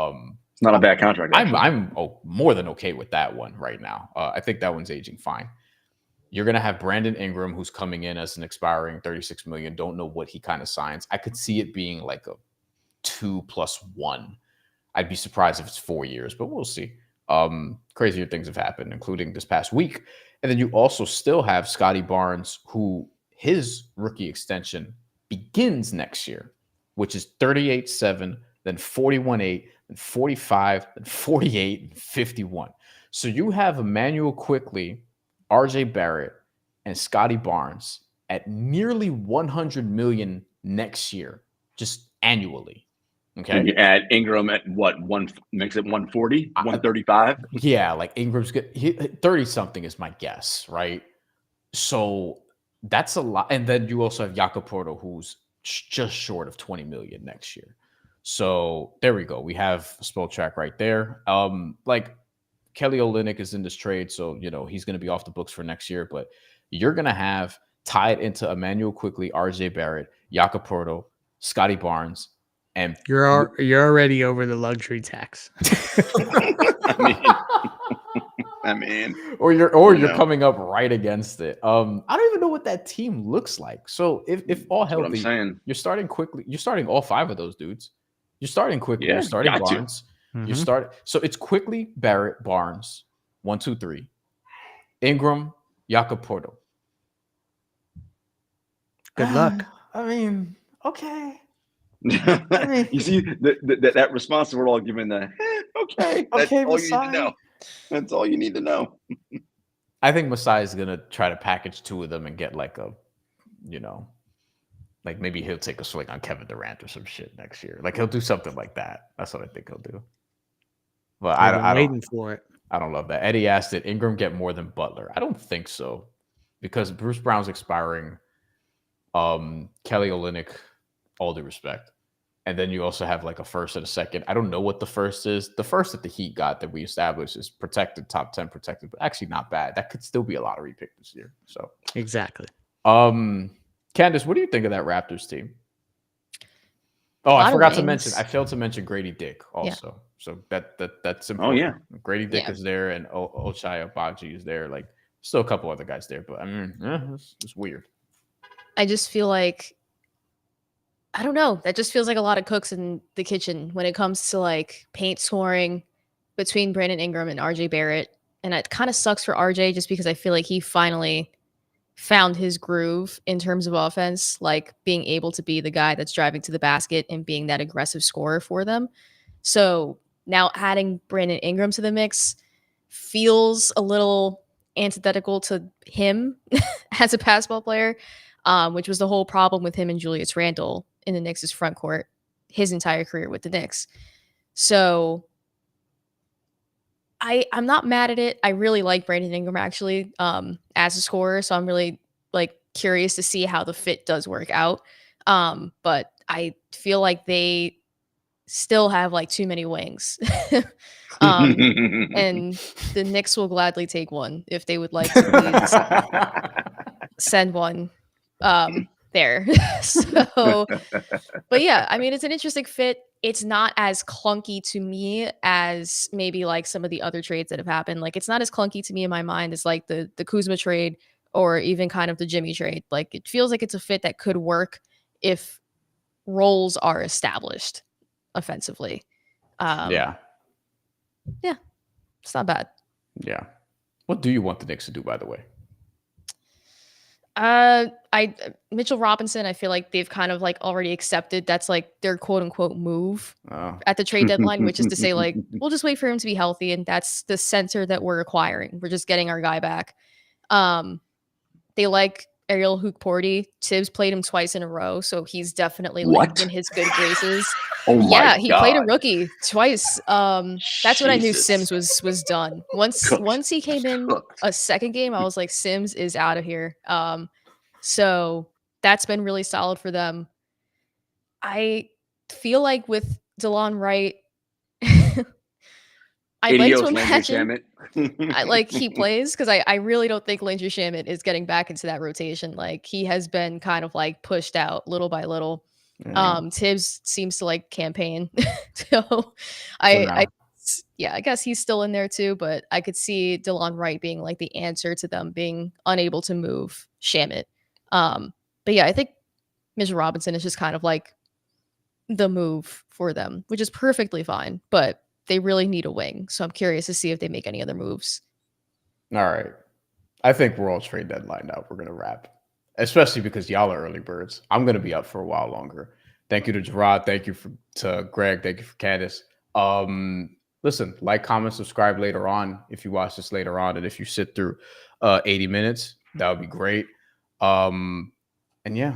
it's not a bad contract. I'm more than okay with that one right now. I think that one's aging fine. You're going to have Brandon Ingram, who's coming in as an expiring $36 million. Don't know what he kind of signs. I could see it being like a 2+1. I'd be surprised if it's 4 years, but we'll see. Crazier things have happened, including this past week. And then you also still have Scotty Barnes, who his rookie extension begins next year, which is 38.7, then 41.8, then 45, then 48, and 51. So you have Emmanuel Quickley, RJ Barrett, and Scotty Barnes at nearly $100 million next year, just annually. Okay. And you add Ingram at what? Makes it 140, 135? Yeah, like Ingram's good. 30 something is my guess, right? So that's a lot. And then you also have Jakob Poeltl, who's just short of 20 million next year. So there we go. We have a spell track right there. Like Kelly Olynyk is in this trade, so he's going to be off the books for next year. But you're going to have tied into Emmanuel Quickley, RJ Barrett, Jakob Poeltl, Scotty Barnes, and you're already over the luxury tax. I mean, or you're coming up right against it. I don't even know what that team looks like. So if all healthy, you're starting Quickley. You're starting all 5 of those dudes. You're starting Quickley. You're starting Barnes. So it's Quickley, Barrett, Barnes, 1, 2, 3. Ingram, Jakob Poeltl. Good luck. I mean, okay. You see that response we're all giving okay. That's all you need to know. That's all you need to know. I think Masai is gonna try to package 2 of them and get like a, like maybe he'll take a swing on Kevin Durant or some shit next year. Like he'll do something like that. That's what I think he'll do. But I'm waiting for it. I don't love that. Eddie asked, did Ingram get more than Butler? I don't think so, because Bruce Brown's expiring. Kelly Olynyk, all due respect. And then you also have like a first and a second. I don't know what the first is. The first that the Heat got that we established is protected, top 10 protected, but actually not bad. That could still be a lottery pick this year. So exactly. Candace, what do you think of that Raptors team? Oh, I forgot to mention. I failed to mention Grady Dick also. Yeah. So that's important. Oh yeah, Grady Dick is there, and Ochai Agbaji is there. Like still a couple other guys there, but I mean, it's weird. I just feel like, I don't know. That just feels like a lot of cooks in the kitchen when it comes to like paint scoring between Brandon Ingram and RJ Barrett. And it kind of sucks for RJ just because I feel like he finally found his groove in terms of offense, like being able to be the guy that's driving to the basket and being that aggressive scorer for them. So now adding Brandon Ingram to the mix feels a little antithetical to him as a basketball player, which was the whole problem with him and Julius Randle in the Knicks' front court his entire career with the Knicks. So I'm not mad at it. I really like Brandon Ingram actually as a scorer. So I'm really like curious to see how the fit does work out. But I feel like they still have like too many wings. And the Knicks will gladly take one if they would like to send one there. So, but yeah, I mean, it's an interesting fit. It's not as clunky to me as maybe like some of the other trades that have happened. Like it's not as clunky to me in my mind as like the Kuzma trade or even kind of the Jimmy trade. Like it feels like it's a fit that could work if roles are established offensively. Yeah, it's not bad. Yeah. What do you want the Knicks to do, by the way? Mitchell Robinson, I feel like they've kind of like already accepted that's like their quote unquote move at the trade deadline, which is to say like we'll just wait for him to be healthy, and that's the center that we're acquiring. We're just getting our guy back. They like Ariel Hukporti. Tibbs played him twice in a row, so he's definitely like in his good graces. Oh my yeah, he God. played a rookie twice. That's when I knew Sims was done. Once he came in a second game, I was like, Sims is out of here. So that's been really solid for them. I feel like with DeLon Wright, I'd like to imagine he plays, because I really don't think Landry Shamet is getting back into that rotation. Like he has been kind of like pushed out little by little. Tibbs seems to like campaign. So I guess he's still in there too, but I could see DeLon Wright being like the answer to them being unable to move Shamet. But yeah, I think Mitchell Robinson is just kind of like the move for them, which is perfectly fine, but they really need a wing. So I'm curious to see if they make any other moves. All right. I think we're all trade deadline now. We're going to wrap, especially because y'all are early birds. I'm going to be up for a while longer. Thank you to Jarod. Thank you to Greg. Thank you for Candace. Listen, like, comment, subscribe later on if you watch this later on. And if you sit through 80 minutes, that would be great. And yeah,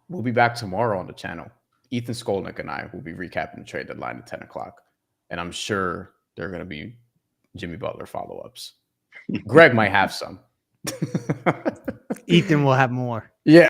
we'll be back tomorrow on the channel. Ethan Skolnick and I will be recapping the trade deadline at 10 o'clock. And I'm sure there are going to be Jimmy Butler follow-ups. Greg might have some. Ethan will have more. Yeah.